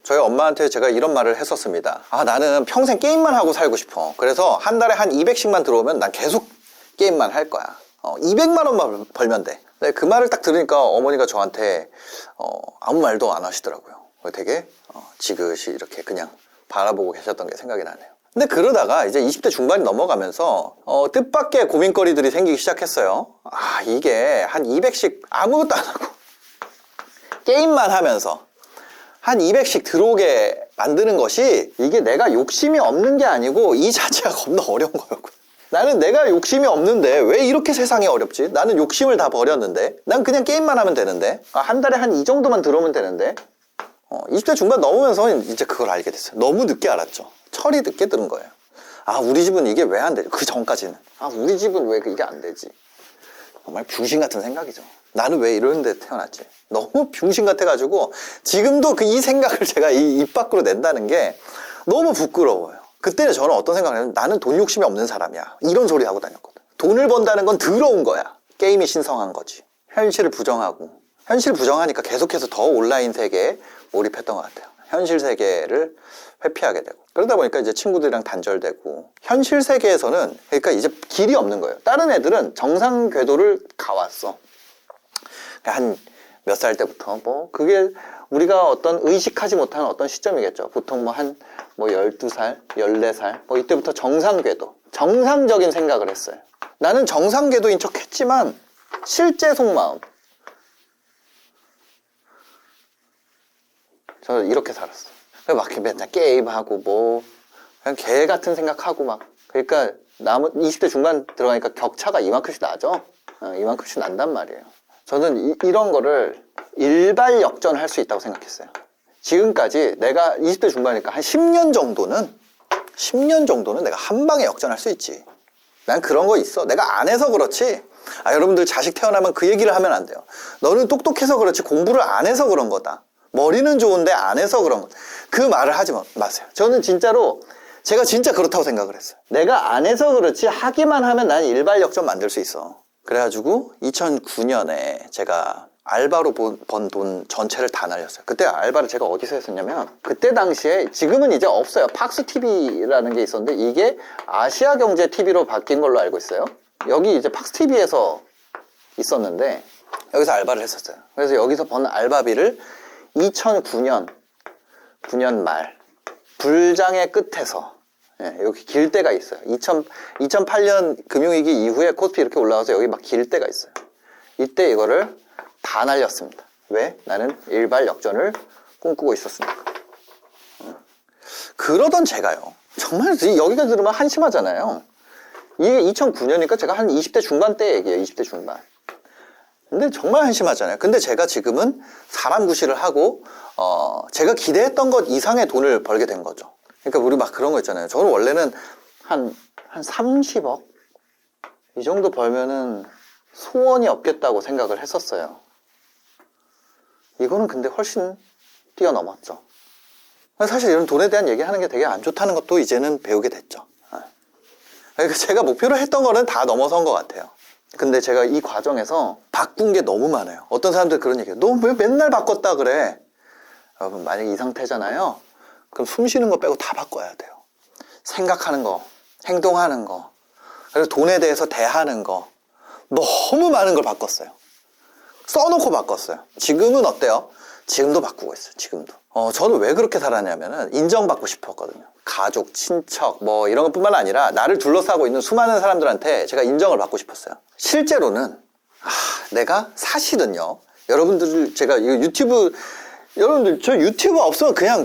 저희 엄마한테 제가 이런 말을 했었습니다. 아, 나는 평생 게임만 하고 살고 싶어. 그래서 한 달에 한 200씩만 들어오면 난 계속 게임만 할 거야. 200만 원만 벌면 돼. 근데 그 말을 딱 들으니까 어머니가 저한테 아무 말도 안 하시더라고요. 되게 지그시 이렇게 그냥 바라보고 계셨던 게 생각이 나네요. 근데 그러다가 이제 20대 중반이 넘어가면서 뜻밖의 고민거리들이 생기기 시작했어요. 아, 이게 한 200씩 아무것도 안 하고 게임만 하면서 한 200씩 들어오게 만드는 것이 이게 내가 욕심이 없는 게 아니고 이 자체가 겁나 어려운 거였고, 나는 내가 욕심이 없는데 왜 이렇게 세상이 어렵지? 나는 욕심을 다 버렸는데, 난 그냥 게임만 하면 되는데, 한 달에 한 이 정도만 들어오면 되는데. 20대 중반 넘으면서 이제 그걸 알게 됐어요. 너무 늦게 알았죠. 철이 늦게 들은 거예요. 아, 우리 집은 이게 왜 안 되지? 그 전까지는 아, 우리 집은 왜 이게 안 되지? 정말 병신 같은 생각이죠. 나는 왜 이런 데 태어났지? 너무 병신 같아가지고 지금도 이 생각을 제가 입 밖으로 낸다는 게 너무 부끄러워요. 그때는 저는 어떤 생각을 했냐면, 나는 돈 욕심이 없는 사람이야, 이런 소리 하고 다녔거든. 돈을 번다는 건 더러운 거야. 게임이 신성한 거지. 현실을 부정하고, 현실 부정하니까 계속해서 더 온라인 세계에 몰입했던 것 같아요. 현실 세계를 회피하게 되고, 그러다 보니까 이제 친구들이랑 단절되고, 현실 세계에서는 그러니까 이제 길이 없는 거예요. 다른 애들은 정상 궤도를 가왔어. 한 몇 살 때부터 그게 우리가 어떤 의식하지 못하는 어떤 시점이겠죠. 보통 한 12살, 14살 이때부터 정상 궤도, 정상적인 생각을 했어요. 나는 정상 궤도인 척 했지만 실제 속마음, 저는 이렇게 살았어. 막 맨날 게임하고 그냥 개 같은 생각하고 그러니까 20대 중반 들어가니까 격차가 이만큼씩 나죠. 이만큼씩 난단 말이에요. 저는 이런 거를 일발역전할 수 있다고 생각했어요. 지금까지 내가 20대 중반이니까 한 10년 정도는 내가 한 방에 역전할 수 있지. 난 그런 거 있어. 내가 안 해서 그렇지. 여러분들 자식 태어나면 그 얘기를 하면 안 돼요. 너는 똑똑해서 그렇지 공부를 안 해서 그런 거다. 머리는 좋은데 안 해서 그런 거다. 그 말을 하지 마세요. 저는 진짜로 제가 진짜 그렇다고 생각을 했어요. 내가 안 해서 그렇지 하기만 하면 난 일발역전 만들 수 있어. 그래가지고 2009년에 제가 알바로 번 돈 전체를 다 날렸어요. 그때 알바를 제가 어디서 했었냐면, 그때 당시에, 지금은 이제 없어요. 팍스TV라는 게 있었는데 이게 아시아경제TV로 바뀐 걸로 알고 있어요. 여기 이제 팍스TV에서 있었는데 여기서 알바를 했었어요. 그래서 여기서 번 알바비를 2009년 말 불장의 끝에서, 여기 길 때가 있어요. 2008년 금융위기 이후에 코스피 이렇게 올라와서 여기 막 길 때가 있어요. 이때 이거를 다 날렸습니다. 왜? 나는 일발역전을 꿈꾸고 있었으니까. 그러던 제가요, 정말 여기가 들으면 한심하잖아요. 이게 2009년이니까 제가 한 20대 중반 때 얘기예요. 20대 중반. 근데 정말 한심하잖아요. 근데 제가 지금은 사람 구실을 하고 제가 기대했던 것 이상의 돈을 벌게 된 거죠. 그러니까 우리 막 그런 거 있잖아요. 저는 원래는 한 30억? 이 정도 벌면은 소원이 없겠다고 생각을 했었어요. 이거는 근데 훨씬 뛰어넘었죠. 사실 이런 돈에 대한 얘기하는 게 되게 안 좋다는 것도 이제는 배우게 됐죠. 그러니까 제가 목표로 했던 거는 다 넘어선 것 같아요. 근데 제가 이 과정에서 바꾼 게 너무 많아요. 어떤 사람들 그런 얘기해요. 너 왜 맨날 바꿨다 그래? 여러분, 만약에 이 상태잖아요. 그럼 숨 쉬는 거 빼고 다 바꿔야 돼요. 생각하는 거, 행동하는 거, 그리고 돈에 대해서 대하는 거, 너무 많은 걸 바꿨어요. 써놓고 바꿨어요. 지금은 어때요? 지금도 바꾸고 있어요. 지금도. 저는 왜 그렇게 살았냐면은 인정받고 싶었거든요. 가족, 친척 이런 것뿐만 아니라 나를 둘러싸고 있는 수많은 사람들한테 제가 인정을 받고 싶었어요. 실제로는 내가 사실은요, 여러분들 제가 유튜브, 여러분들 저 유튜브 없으면 그냥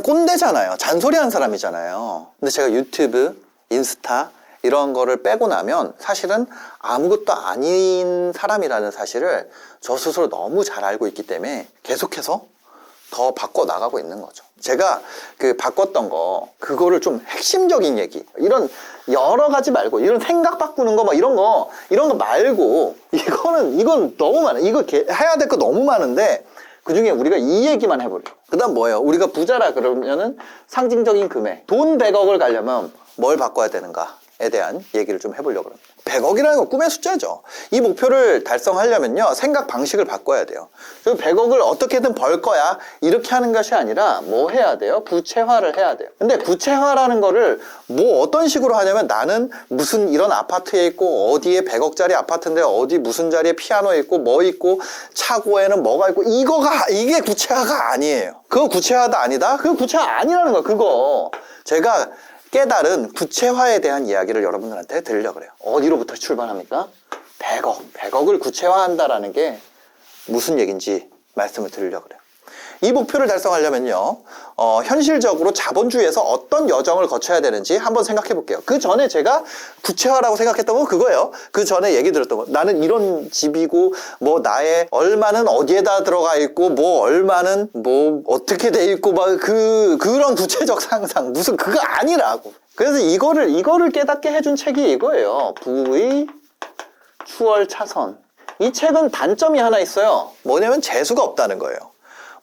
꼰대잖아요. 잔소리하는 사람이잖아요. 근데 제가 유튜브, 인스타 이런 거를 빼고 나면 사실은 아무것도 아닌 사람이라는 사실을 저 스스로 너무 잘 알고 있기 때문에 계속해서 더 바꿔 나가고 있는 거죠. 제가 바꿨던 거, 그거를 좀 핵심적인 얘기, 이런 여러 가지 말고, 이런 생각 바꾸는 거 이런 거 말고, 이건 너무 많아. 이거 해야 될 거 너무 많은데 그 중에 우리가 이 얘기만 해버려요. 그 다음 뭐예요? 우리가 부자라 그러면은 상징적인 금액, 돈 100억을 가려면 뭘 바꿔야 되는가에 대한 얘기를 좀 해보려고 합니다. 100억이라는 건 꿈의 숫자죠. 이 목표를 달성하려면요, 생각 방식을 바꿔야 돼요. 100억을 어떻게든 벌 거야, 이렇게 하는 것이 아니라 뭐 해야 돼요? 구체화를 해야 돼요. 근데 구체화라는 거를 뭐 어떤 식으로 하냐면, 나는 무슨 이런 아파트에 있고, 어디에 100억짜리 아파트인데 어디 무슨 자리에 피아노 있고 뭐 있고 차고에는 뭐가 있고, 이게 구체화가 아니에요. 그거 구체화다 아니다? 그거 구체화 아니라는 거야. 그거 제가 깨달은 구체화에 대한 이야기를 여러분들한테 드리려고 그래요. 어디로부터 출발합니까? 100억을 구체화한다라는 게 무슨 얘기인지 말씀을 드리려고 그래요. 이 목표를 달성하려면요, 현실적으로 자본주의에서 어떤 여정을 거쳐야 되는지 한번 생각해 볼게요. 그 전에 제가 구체화라고 생각했던 건 그거예요. 그 전에 얘기 들었던 거, 나는 이런 집이고, 뭐 나의 얼마는 어디에다 들어가 있고, 뭐 얼마는 뭐 어떻게 돼 있고, 막 그런 구체적 상상, 무슨 그거 아니라고. 그래서 이거를 깨닫게 해준 책이 이거예요. 부의 추월차선. 이 책은 단점이 하나 있어요. 뭐냐면 재수가 없다는 거예요.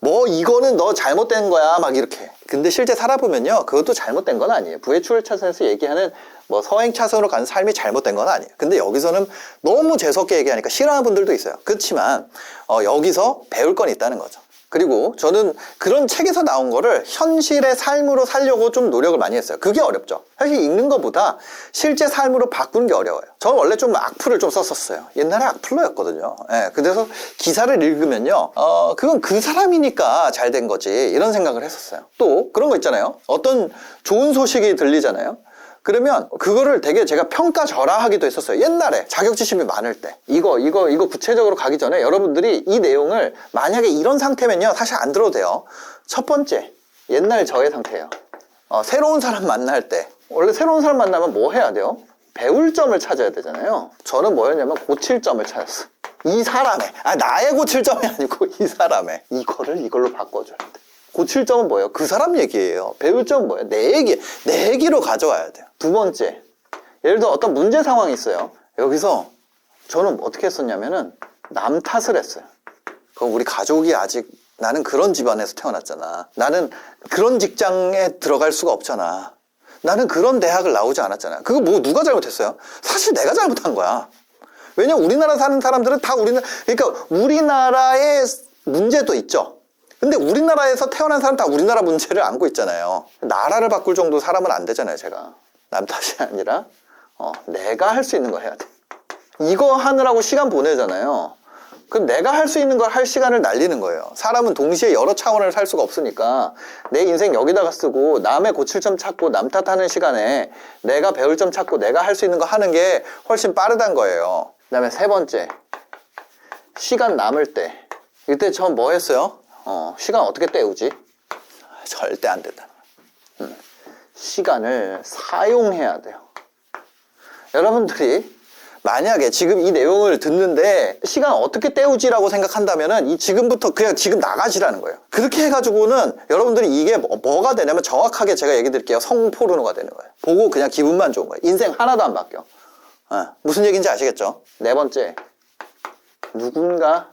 뭐 이거는 너 잘못된 거야 막 이렇게. 근데 실제 살아보면요, 그것도 잘못된 건 아니에요. 부의 추월차선에서 얘기하는 뭐 서행차선으로 가는 삶이 잘못된 건 아니에요. 근데 여기서는 너무 재수없게 얘기하니까 싫어하는 분들도 있어요. 그렇지만 여기서 배울 건 있다는 거죠. 그리고 저는 그런 책에서 나온 거를 현실의 삶으로 살려고 좀 노력을 많이 했어요. 그게 어렵죠. 사실 읽는 것보다 실제 삶으로 바꾸는 게 어려워요. 저는 원래 좀 악플을 좀 썼었어요. 옛날에 악플러였거든요. 예, 그래서 기사를 읽으면요, 그건 그 사람이니까 잘 된 거지, 이런 생각을 했었어요. 또 그런 거 있잖아요. 어떤 좋은 소식이 들리잖아요. 그러면 그거를 되게 제가 평가절하하기도 했었어요. 옛날에 자격지심이 많을 때. 이거 구체적으로 가기 전에 여러분들이 이 내용을 만약에 이런 상태면요, 사실 안 들어도 돼요. 첫 번째, 옛날 저의 상태예요. 새로운 사람 만날 때, 원래 새로운 사람 만나면 뭐 해야 돼요? 배울 점을 찾아야 되잖아요. 저는 뭐였냐면 고칠 점을 찾았어요. 이 사람의, 나의 고칠 점이 아니고 이 사람의, 이걸로 바꿔줘야 돼. 고칠 점은 뭐예요? 그 사람 얘기예요. 배울 점은 뭐예요? 내 얘기로 가져와야 돼요. 두 번째, 예를 들어 어떤 문제 상황이 있어요. 여기서 저는 어떻게 했었냐면은 남 탓을 했어요. 그럼 우리 가족이 아직, 나는 그런 집안에서 태어났잖아. 나는 그런 직장에 들어갈 수가 없잖아. 나는 그런 대학을 나오지 않았잖아. 그거 뭐 누가 잘못했어요? 사실 내가 잘못한 거야. 왜냐면 우리나라 사는 사람들은 다 그러니까 우리나라의 문제도 있죠. 근데 우리나라에서 태어난 사람 다 우리나라 문제를 안고 있잖아요. 나라를 바꿀 정도 사람은 안 되잖아요, 제가. 남 탓이 아니라 내가 할 수 있는 거 해야 돼. 이거 하느라고 시간 보내잖아요. 그럼 내가 할 수 있는 걸 할 시간을 날리는 거예요. 사람은 동시에 여러 차원을 살 수가 없으니까 내 인생 여기다가 쓰고, 남의 고칠 점 찾고 남 탓하는 시간에 내가 배울 점 찾고 내가 할 수 있는 거 하는 게 훨씬 빠르단 거예요. 그 다음에 세 번째, 시간 남을 때, 이때 저 뭐 했어요? 시간 어떻게 때우지? 절대 안 된다. 시간을 사용해야 돼요. 여러분들이 만약에 지금 이 내용을 듣는데 시간 어떻게 때우지라고 생각한다면은 지금부터 그냥 지금 나가시라는 거예요. 그렇게 해가지고는 여러분들이 이게 뭐가 되냐면, 정확하게 제가 얘기 드릴게요. 성포르노가 되는 거예요. 보고 그냥 기분만 좋은 거예요. 인생 하나도 안 바뀌어. 무슨 얘기인지 아시겠죠? 네 번째, 누군가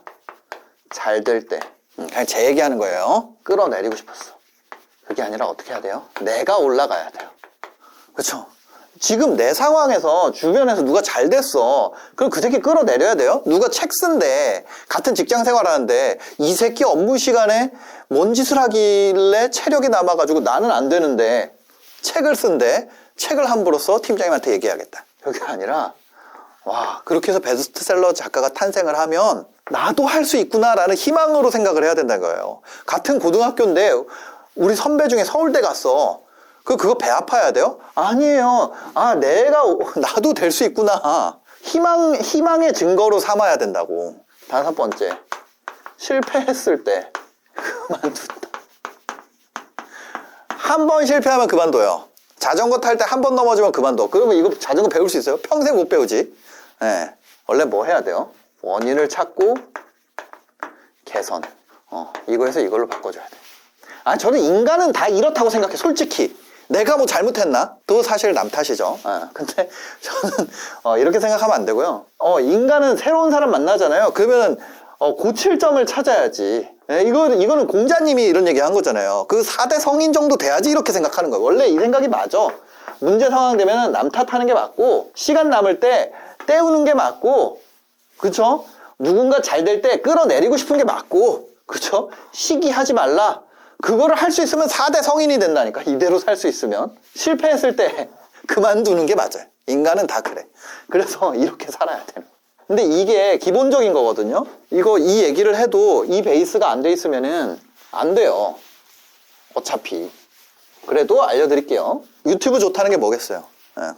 잘 될 때, 그냥 제 얘기하는 거예요. 끌어내리고 싶었어. 그게 아니라 어떻게 해야 돼요? 내가 올라가야 돼요. 그렇죠? 지금 내 상황에서 주변에서 누가 잘 됐어. 그럼 그 새끼 끌어내려야 돼요? 누가 책 쓴대. 같은 직장 생활하는데 이 새끼 업무 시간에 뭔 짓을 하길래 체력이 남아가지고 나는 안 되는데 책을 쓴대. 책을 함부로 써. 팀장님한테 얘기해야겠다. 그게 아니라, 와, 그렇게 해서 베스트셀러 작가가 탄생을 하면 나도 할 수 있구나라는 희망으로 생각을 해야 된다는 거예요. 같은 고등학교인데 우리 선배 중에 서울대 갔어. 그거 배 아파야 돼요? 아니에요. 나도 될 수 있구나. 희망의 증거로 삼아야 된다고. 다섯 번째, 실패했을 때 그만둔다. 한 번 실패하면 그만둬요. 자전거 탈 때 한 번 넘어지면 그만둬. 그러면 이거 자전거 배울 수 있어요? 평생 못 배우지. 네. 원래 뭐 해야 돼요? 원인을 찾고 개선. 이거에서 이걸로 바꿔줘야 돼. 저는 인간은 다 이렇다고 생각해. 솔직히 내가 뭐 잘못했나? 그거 사실 남 탓이죠. 근데 저는 이렇게 생각하면 안 되고요. 인간은 새로운 사람 만나잖아요. 그러면 고칠 점을 찾아야지. 이거는 공자님이 이런 얘기 한 거잖아요. 그 4대 성인 정도 돼야지 이렇게 생각하는 거예요. 원래 이 생각이 맞아. 문제 상황 되면 남 탓하는 게 맞고, 시간 남을 때 때우는 게 맞고, 그쵸? 누군가 잘 될 때 끌어내리고 싶은 게 맞고, 그쵸? 시기하지 말라. 그거를 할 수 있으면 4대 성인이 된다니까. 이대로 살 수 있으면. 실패했을 때 그만두는 게 맞아요. 인간은 다 그래. 그래서 이렇게 살아야 돼요. 근데 이게 기본적인 거거든요. 이 얘기를 해도 이 베이스가 안 돼 있으면은 안 돼요. 어차피. 그래도 알려드릴게요. 유튜브 좋다는 게 뭐겠어요?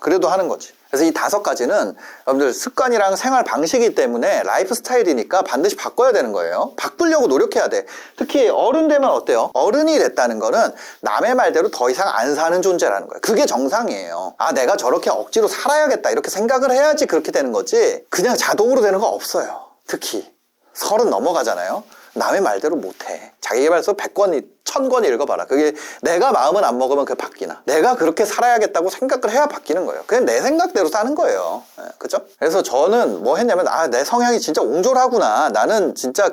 그래도 하는 거지. 그래서 이 5가지는 여러분들 습관이랑 생활 방식이기 때문에 라이프 스타일이니까 반드시 바꿔야 되는 거예요. 바꾸려고 노력해야 돼. 특히 어른 되면 어때요? 어른이 됐다는 거는 남의 말대로 더 이상 안 사는 존재라는 거예요. 그게 정상이에요. 아, 내가 저렇게 억지로 살아야겠다 이렇게 생각을 해야지 그렇게 되는 거지, 그냥 자동으로 되는 거 없어요. 특히 30 넘어가잖아요. 남의 말대로 못해. 자기계발서 100권, 1000권 읽어봐라. 그게 내가 마음은 안 먹으면 그게 바뀌나. 내가 그렇게 살아야겠다고 생각을 해야 바뀌는 거예요. 그냥 내 생각대로 사는 거예요. 그죠? 그래서 저는 뭐 했냐면, 내 성향이 진짜 옹졸하구나. 나는 진짜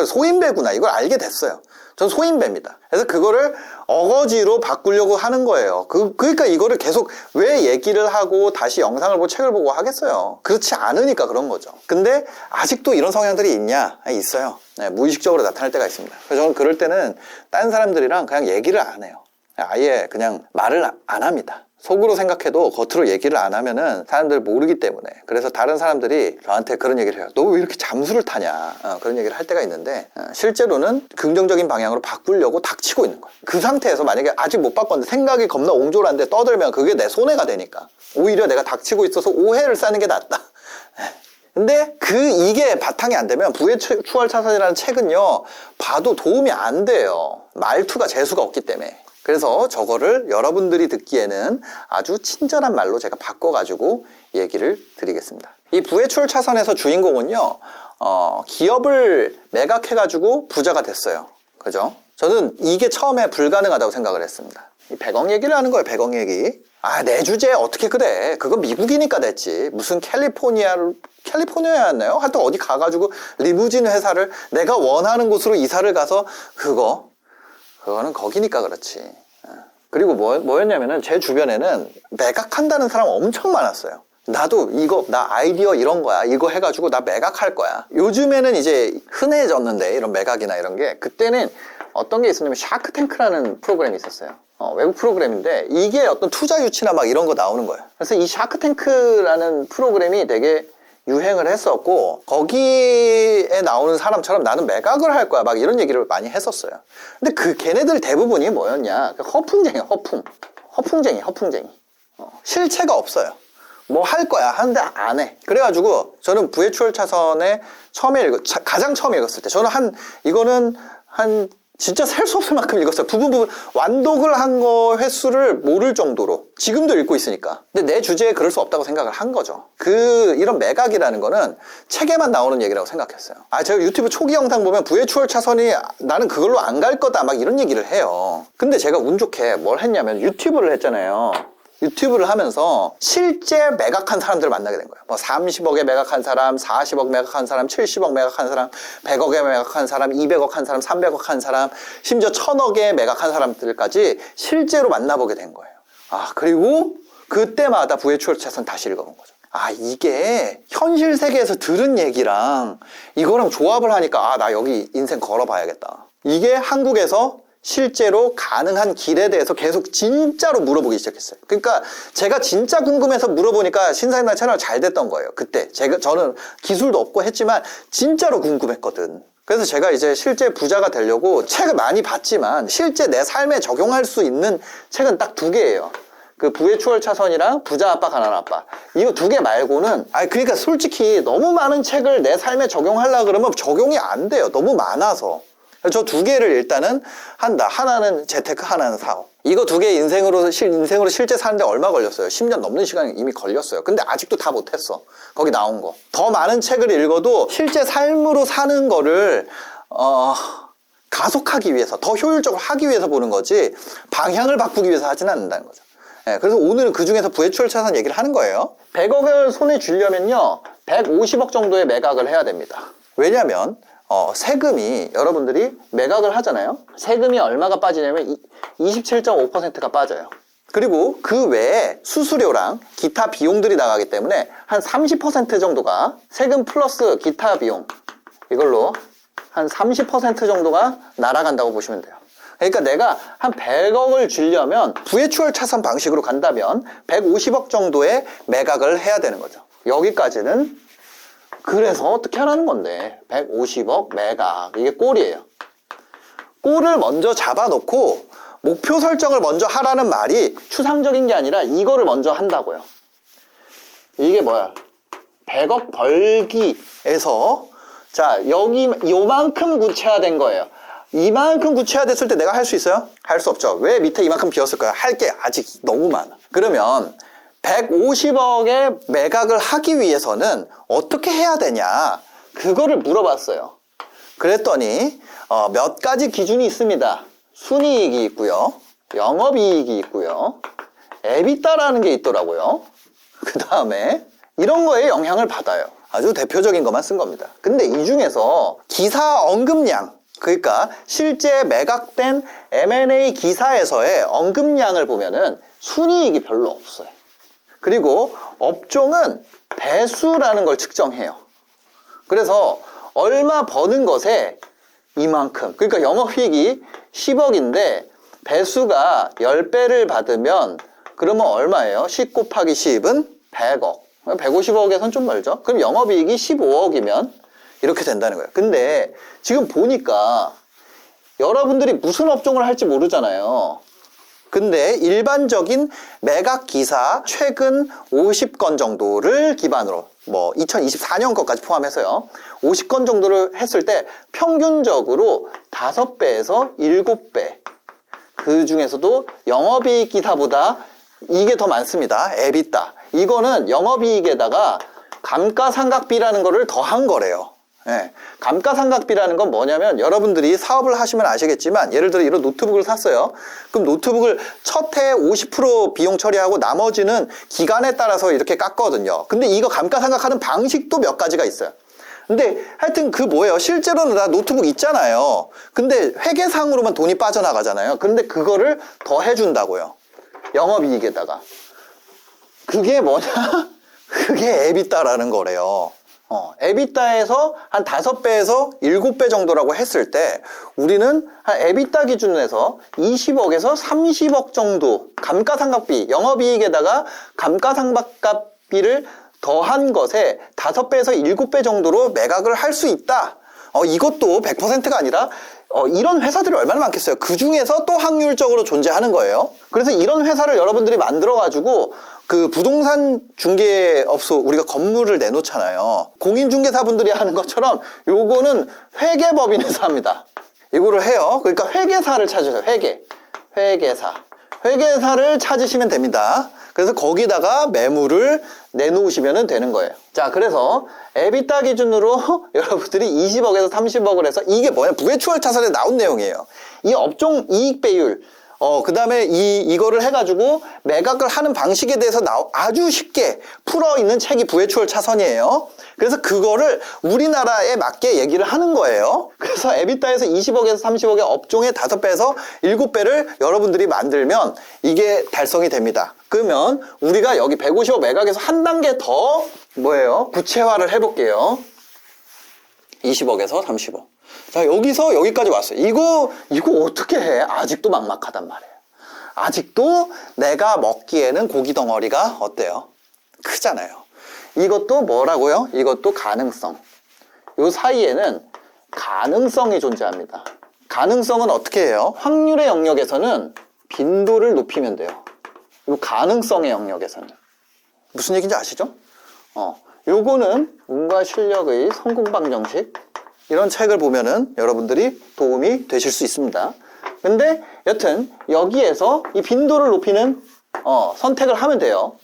소인배구나. 이걸 알게 됐어요. 전 소인배입니다. 그래서 그거를 어거지로 바꾸려고 하는 거예요. 그러니까 이거를 계속 왜 얘기를 하고 다시 영상을 보고 책을 보고 하겠어요. 그렇지 않으니까 그런 거죠. 근데 아직도 이런 성향들이 있냐? 있어요. 무의식적으로 나타날 때가 있습니다. 그래서 저는 그럴 때는 딴 사람들이랑 그냥 얘기를 안 해요. 아예 그냥 말을 안 합니다. 속으로 생각해도 겉으로 얘기를 안 하면은 사람들 모르기 때문에. 그래서 다른 사람들이 저한테 그런 얘기를 해요. 너 왜 이렇게 잠수를 타냐? 그런 얘기를 할 때가 있는데, 실제로는 긍정적인 방향으로 바꾸려고 닥치고 있는 거예요. 그 상태에서 만약에 아직 못 바꿨는데 생각이 겁나 옹졸한데 떠들면 그게 내 손해가 되니까 오히려 내가 닥치고 있어서 오해를 쌓는 게 낫다. 근데 이게 바탕이 안 되면 부의 추월차선이라는 책은요, 봐도 도움이 안 돼요. 말투가 재수가 없기 때문에. 그래서 저거를 여러분들이 듣기에는 아주 친절한 말로 제가 바꿔가지고 얘기를 드리겠습니다. 이 부의 추월차선에서 주인공은요, 기업을 매각해가지고 부자가 됐어요. 그죠? 저는 이게 처음에 불가능하다고 생각을 했습니다. 100억 얘기를 하는 거예요, 100억 얘기. 내 주제에 어떻게 그래. 그거 미국이니까 됐지. 무슨 캘리포니아였나요? 하여튼 어디 가가지고 리무진 회사를 내가 원하는 곳으로 이사를 가서 그거는 거기니까 그렇지. 그리고 뭐였냐면은 제 주변에는 매각한다는 사람 엄청 많았어요. 나도 나 아이디어 이런 거야. 이거 해가지고 나 매각할 거야. 요즘에는 이제 흔해졌는데, 이런 매각이나 이런 게. 그때는 어떤 게 있었냐면 샤크탱크라는 프로그램이 있었어요. 외국 프로그램인데 이게 어떤 투자 유치나 막 이런 거 나오는 거예요. 그래서 이 샤크탱크라는 프로그램이 되게 유행을 했었고, 거기에 나오는 사람처럼 나는 매각을 할 거야 막 이런 얘기를 많이 했었어요. 근데 걔네들 대부분이 뭐였냐, 허풍쟁이. 실체가 없어요. 뭐 할 거야 하는데 안 해. 그래가지고 저는 부의 추월차선에 가장 처음에 읽었을 때, 저는 이거는 진짜 셀 수 없을 만큼 읽었어요. 부분 완독을 한 거 횟수를 모를 정도로. 지금도 읽고 있으니까. 근데 내 주제에 그럴 수 없다고 생각을 한 거죠. 이런 매각이라는 거는 책에만 나오는 얘기라고 생각했어요. 제가 유튜브 초기 영상 보면 부의 추월 차선이 나는 그걸로 안 갈 거다 막 이런 얘기를 해요. 근데 제가 운 좋게 뭘 했냐면 유튜브를 했잖아요. 유튜브를 하면서 실제 매각한 사람들을 만나게 된 거예요. 30억에 매각한 사람, 40억 매각한 사람, 70억 매각한 사람, 100억에 매각한 사람, 200억 한 사람, 300억 한 사람, 심지어 1000억에 매각한 사람들까지 실제로 만나보게 된 거예요. 그리고 그때마다 부의 추월차선 다시 읽어본 거죠. 이게 현실 세계에서 들은 얘기랑 이거랑 조합을 하니까 나 여기 인생 걸어봐야겠다. 이게 한국에서 실제로 가능한 길에 대해서 계속 진짜로 물어보기 시작했어요. 그러니까 제가 진짜 궁금해서 물어보니까 신사임당 채널 잘 됐던 거예요. 그때 저는 기술도 없고 했지만 진짜로 궁금했거든. 그래서 제가 이제 실제 부자가 되려고 책을 많이 봤지만 실제 내 삶에 적용할 수 있는 책은 딱 2개예요. 부의 추월차선이랑 부자 아빠 가난 아빠, 이거 2개 말고는 그러니까 솔직히 너무 많은 책을 내 삶에 적용하려고 그러면 적용이 안 돼요. 너무 많아서. 저 2개를 일단은 한다. 하나는 재테크, 하나는 사업. 이거 2개 인생으로 실제 사는데 얼마 걸렸어요? 10년 넘는 시간이 이미 걸렸어요. 근데 아직도 다 못했어. 거기 나온 거. 더 많은 책을 읽어도 실제 삶으로 사는 거를 가속하기 위해서, 더 효율적으로 하기 위해서 보는 거지 방향을 바꾸기 위해서 하지는 않는다는 거죠. 그래서 오늘은 그 중에서 부의 추월차선 얘기를 하는 거예요. 100억을 손에 쥐려면요 150억 정도의 매각을 해야 됩니다. 왜냐면 세금이, 여러분들이 매각을 하잖아요. 세금이 얼마가 빠지냐면 27.5%가 빠져요. 그리고 그 외에 수수료랑 기타 비용들이 나가기 때문에 한 30% 정도가 세금 플러스 기타 비용, 이걸로 한 30% 정도가 날아간다고 보시면 돼요. 그러니까 내가 한 100억을 주려면 부회추월 차선 방식으로 간다면 150억 정도의 매각을 해야 되는 거죠. 여기까지는 그래서 어떻게 하라는 건데 150억 매각, 이게 골이에요. 골을 먼저 잡아놓고 목표 설정을 먼저 하라는 말이 추상적인 게 아니라 이거를 먼저 한다고요. 이게 뭐야? 100억 벌기에서 자, 여기 요만큼 구체화된 거예요. 이만큼 구체화됐을 때 내가 할 수 있어요? 할 수 없죠. 왜 밑에 이만큼 비었을까요? 할 게 아직 너무 많아. 그러면 150억의 매각을 하기 위해서는 어떻게 해야 되냐? 그거를 물어봤어요. 그랬더니 몇 가지 기준이 있습니다. 순이익이 있고요. 영업이익이 있고요. 에비타라는 게 있더라고요. 그 다음에 이런 거에 영향을 받아요. 아주 대표적인 것만 쓴 겁니다. 근데 이 중에서 기사 언급량, 그러니까 실제 매각된 M&A 기사에서의 언급량을 보면은 순이익이 별로 없어요. 그리고 업종은 배수라는 걸 측정해요. 그래서 얼마 버는 것에 이만큼, 그러니까 영업이익이 10억인데 배수가 10배를 받으면 그러면 얼마예요? 10 곱하기 10은 100억. 150억에선 좀 멀죠? 그럼 영업이익이 15억이면 이렇게 된다는 거예요. 근데 지금 보니까 여러분들이 무슨 업종을 할지 모르잖아요. 근데 일반적인 매각 기사 최근 50건 정도를 기반으로, 뭐 2024년 것까지 포함해서요, 50건 정도를 했을 때 평균적으로 5배에서 7배, 그 중에서도 영업이익 기사보다 이게 더 많습니다. 에비타. 이거는 영업이익에다가 감가상각비라는 거를 더한 거래요. 예, 감가상각비라는 건 뭐냐면 여러분들이 사업을 하시면 아시겠지만, 예를 들어 이런 노트북을 샀어요. 그럼 노트북을 첫 해 50% 비용 처리하고 나머지는 기간에 따라서 이렇게 깎거든요. 근데 이거 감가상각하는 방식도 몇 가지가 있어요. 근데 하여튼 그 뭐예요? 실제로는 나 노트북 있잖아요. 근데 회계상으로만 돈이 빠져나가잖아요. 근데 그거를 더 해준다고요. 영업이익에다가. 그게 뭐냐? 그게 에비타라는 거래요. 에비타에서 한 5배에서 7배 정도라고 했을 때 우리는 한 에비타 기준에서 20억에서 30억 정도 감가상각비, 영업이익에다가 감가상각비를 더한 것에 5배에서 7배 정도로 매각을 할 수 있다. 이것도 100%가 아니라 이런 회사들이 얼마나 많겠어요. 그 중에서 또 확률적으로 존재하는 거예요. 그래서 이런 회사를 여러분들이 만들어가지고 그 부동산 중개업소, 우리가 건물을 내놓잖아요. 공인중개사분들이 하는 것처럼 요거는 회계법인에서 합니다. 이거를 해요. 그러니까 회계사를 찾으세요. 회계사를 찾으시면 됩니다. 그래서 거기다가 매물을 내놓으시면 되는 거예요. 자, 그래서 에비타 기준으로 여러분들이 20억에서 30억을 해서, 이게 뭐냐, 부회추월 차선에 나온 내용이에요. 이 업종 이익 배율, 그 다음에 이거를 해가지고 매각을 하는 방식에 대해서 아주 쉽게 풀어있는 책이 부회추월 차선이에요. 그래서 그거를 우리나라에 맞게 얘기를 하는 거예요. 그래서 에비타에서 20억에서 30억의 업종의 5배에서 7배를 여러분들이 만들면 이게 달성이 됩니다. 그러면 우리가 여기 150억 매각에서 한 단계 더 뭐예요? 구체화를 해볼게요. 20억에서 30억. 자, 여기서 여기까지 왔어요. 이거 어떻게 해? 아직도 막막하단 말이에요. 아직도 내가 먹기에는 고기 덩어리가 어때요? 크잖아요. 이것도 뭐라고요? 이것도 가능성. 요 사이에는 가능성이 존재합니다. 가능성은 어떻게 해요? 확률의 영역에서는 빈도를 높이면 돼요. 요 가능성의 영역에서는. 무슨 얘기인지 아시죠? 요거는 운과 실력의 성공방정식, 이런 책을 보면은 여러분들이 도움이 되실 수 있습니다. 근데 여튼 여기에서 이 빈도를 높이는 선택을 하면 돼요.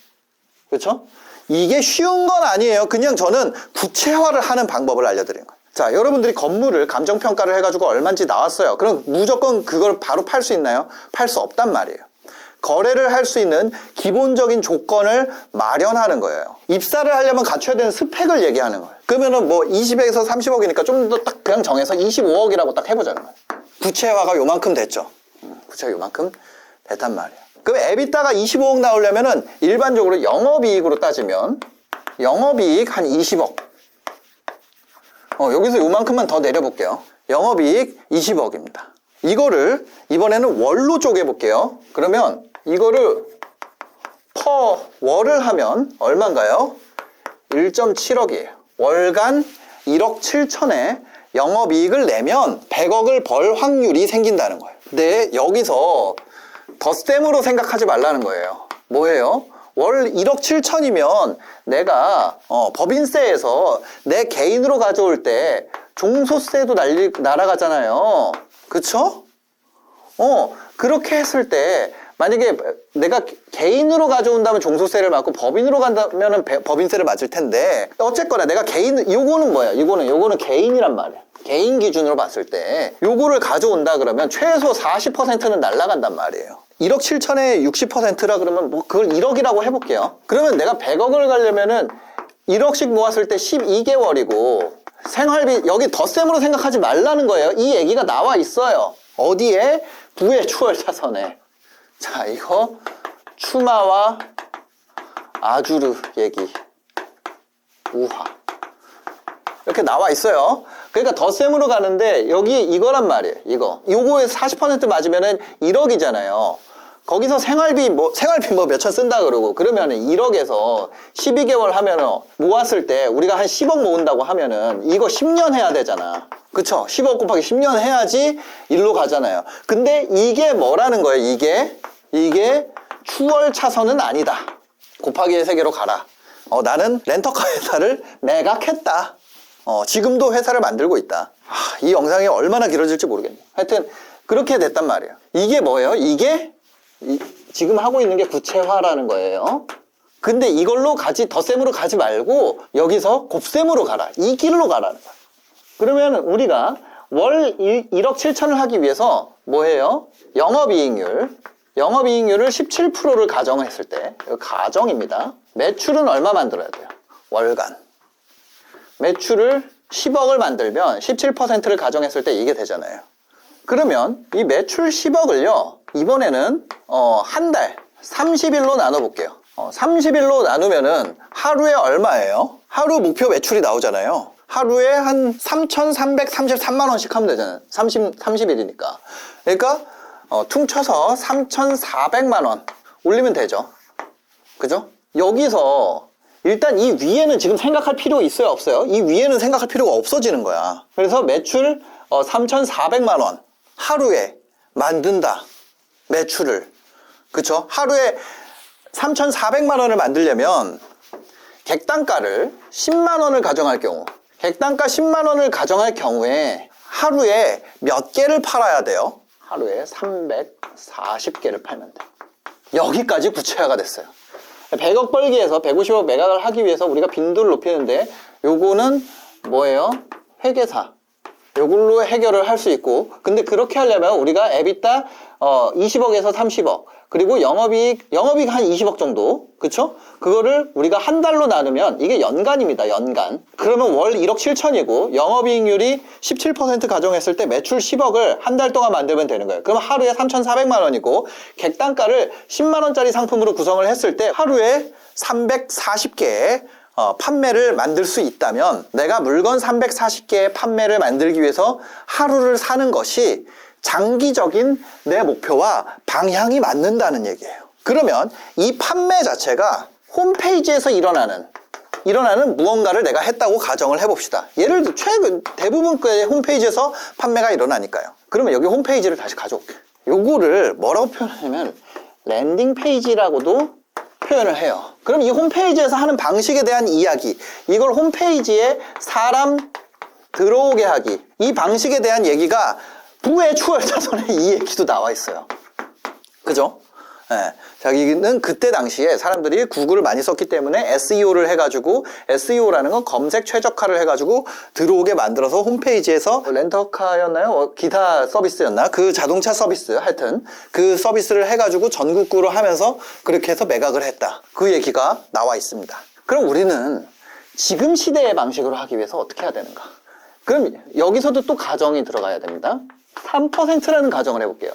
그렇죠? 이게 쉬운 건 아니에요. 그냥 저는 구체화를 하는 방법을 알려드리는 거예요. 자, 여러분들이 건물을 감정평가를 해가지고 얼마인지 나왔어요. 그럼 무조건 그걸 바로 팔 수 있나요? 팔 수 없단 말이에요. 거래를 할 수 있는 기본적인 조건을 마련하는 거예요. 입사를 하려면 갖춰야 되는 스펙을 얘기하는 거예요. 그러면은 뭐 20에서 30억이니까 좀 더 딱 그냥 정해서 25억이라고 딱 해보자는 거예요. 구체화가 요만큼 됐죠. 구체가 요만큼 됐단 말이에요. 그럼 에비타가 25억 나오려면은 일반적으로 영업이익으로 따지면 영업이익 한 20억. 여기서 요만큼만 더 내려볼게요. 영업이익 20억입니다. 이거를 이번에는 월로 쪼개볼게요. 그러면 이거를 퍼 월을 하면 얼마인가요? 1.7억이에요. 월간 1억 7천에 영업이익을 내면 100억을 벌 확률이 생긴다는 거예요. 근데 여기서 덧셈으로 생각하지 말라는 거예요. 뭐예요? 월 1억 7천이면 내가 법인세에서 내 개인으로 가져올 때 종소세도 날아가잖아요. 그쵸? 그렇게 했을 때 만약에 내가 개인으로 가져온다면 종소세를 맞고 법인으로 간다면 법인세를 맞을 텐데 어쨌거나 내가 요거는 뭐야? 요거는 개인이란 말이야. 개인 기준으로 봤을 때 요거를 가져온다 그러면 최소 40%는 날아간단 말이에요. 1억 7천에 60%라 그러면 뭐 그걸 1억이라고 해볼게요. 그러면 내가 100억을 가려면은 1억씩 모았을 때 12개월이고 생활비 여기 덧셈으로 생각하지 말라는 거예요. 이 얘기가 나와 있어요. 어디에? 부의 추월 차선에. 자, 이거 추마와 아주르 얘기 우화 이렇게 나와 있어요. 그러니까 덧셈으로 가는데 여기 이거란 말이에요. 요거에 40% 맞으면은 1억이잖아요. 거기서 생활비 몇천 쓴다 그러면은 1억에서 12개월 하면은 모았을 때 우리가 한 10억 모은다고 하면은 이거 10년 해야 되잖아. 그쵸? 10억 곱하기 10년 해야지 일로 가잖아요. 근데 이게 뭐라는 거예요? 이게 추월 차선은 아니다. 곱하기의 세계로 가라. 나는 렌터카 회사를 매각했다. 지금도 회사를 만들고 있다. 이 영상이 얼마나 길어질지 모르겠네. 하여튼 그렇게 됐단 말이에요. 이게 뭐예요? 이게 지금 하고 있는 게 구체화라는 거예요. 근데 이걸로 덧셈으로 가지 말고 여기서 곱셈으로 가라. 이 길로 가라는 거야. 그러면 우리가 월 1억 7천을 하기 위해서 뭐예요? 영업이익률을 17%를 가정했을 때, 이거 가정입니다. 매출은 얼마 만들어야 돼요? 월간. 매출을 10억을 만들면 17%를 가정했을 때 이게 되잖아요. 그러면 이 매출 10억을요, 이번에는 한 달 30일로 나눠볼게요. 30일로 나누면은 하루에 얼마예요? 하루 목표 매출이 나오잖아요. 하루에 한 3,333만 원씩 하면 되잖아요. 30일이니까. 그러니까 퉁쳐서 3,400만 원 올리면 되죠. 그죠? 여기서 일단 이 위에는 지금 생각할 필요 있어요, 없어요? 이 위에는 생각할 필요가 없어지는 거야. 그래서 매출 3,400만 원 하루에 만든다. 매출을. 그쵸? 하루에 3,400만 원을 만들려면 객단가를 10만 원을 가정할 경우, 객단가 10만 원을 가정할 경우에 하루에 몇 개를 팔아야 돼요? 하루에 340개를 팔면 돼. 여기까지 구체화가 됐어요. 100억 벌기에서 150억 매각을 하기 위해서 우리가 빈도를 높이는데 요거는 뭐예요? 회계사. 요걸로 해결을 할 수 있고, 근데 그렇게 하려면 우리가 에비타 20억에서 30억, 그리고 영업이익 한 20억 정도, 그쵸? 그거를 우리가 한 달로 나누면 이게 연간입니다. 연간. 그러면 월 1억 7천이고 영업이익률이 17% 가정했을 때 매출 10억을 한 달 동안 만들면 되는 거예요. 그럼 하루에 3,400만 원이고 객단가를 10만 원짜리 상품으로 구성을 했을 때 하루에 340개의 판매를 만들 수 있다면 내가 물건 340개의 판매를 만들기 위해서 하루를 사는 것이 장기적인 내 목표와 방향이 맞는다는 얘기예요. 그러면 이 판매 자체가 홈페이지에서 일어나는 무언가를 내가 했다고 가정을 해봅시다. 예를 들어 대부분 의 홈페이지에서 판매가 일어나니까요. 그러면 여기 홈페이지를 다시 가져올게요. 요거를 뭐라고 표현하냐면 랜딩 페이지라고도 표현을 해요. 그럼 이 홈페이지에서 하는 방식에 대한 이야기, 이걸 홈페이지에 사람 들어오게 하기, 이 방식에 대한 얘기가 부의 추월 차선에 이 얘기도 나와 있어요. 그죠? 네. 자기는 그때 당시에 사람들이 구글을 많이 썼기 때문에 SEO를 해가지고, SEO라는 건 검색 최적화를 해가지고 들어오게 만들어서 홈페이지에서 렌터카였나요? 기타 서비스였나? 그 자동차 서비스, 하여튼 그 서비스를 해가지고 전국구로 하면서 그렇게 해서 매각을 했다. 그 얘기가 나와 있습니다. 그럼 우리는 지금 시대의 방식으로 하기 위해서 어떻게 해야 되는가? 그럼 여기서도 또 가정이 들어가야 됩니다. 3%라는 가정을 해볼게요.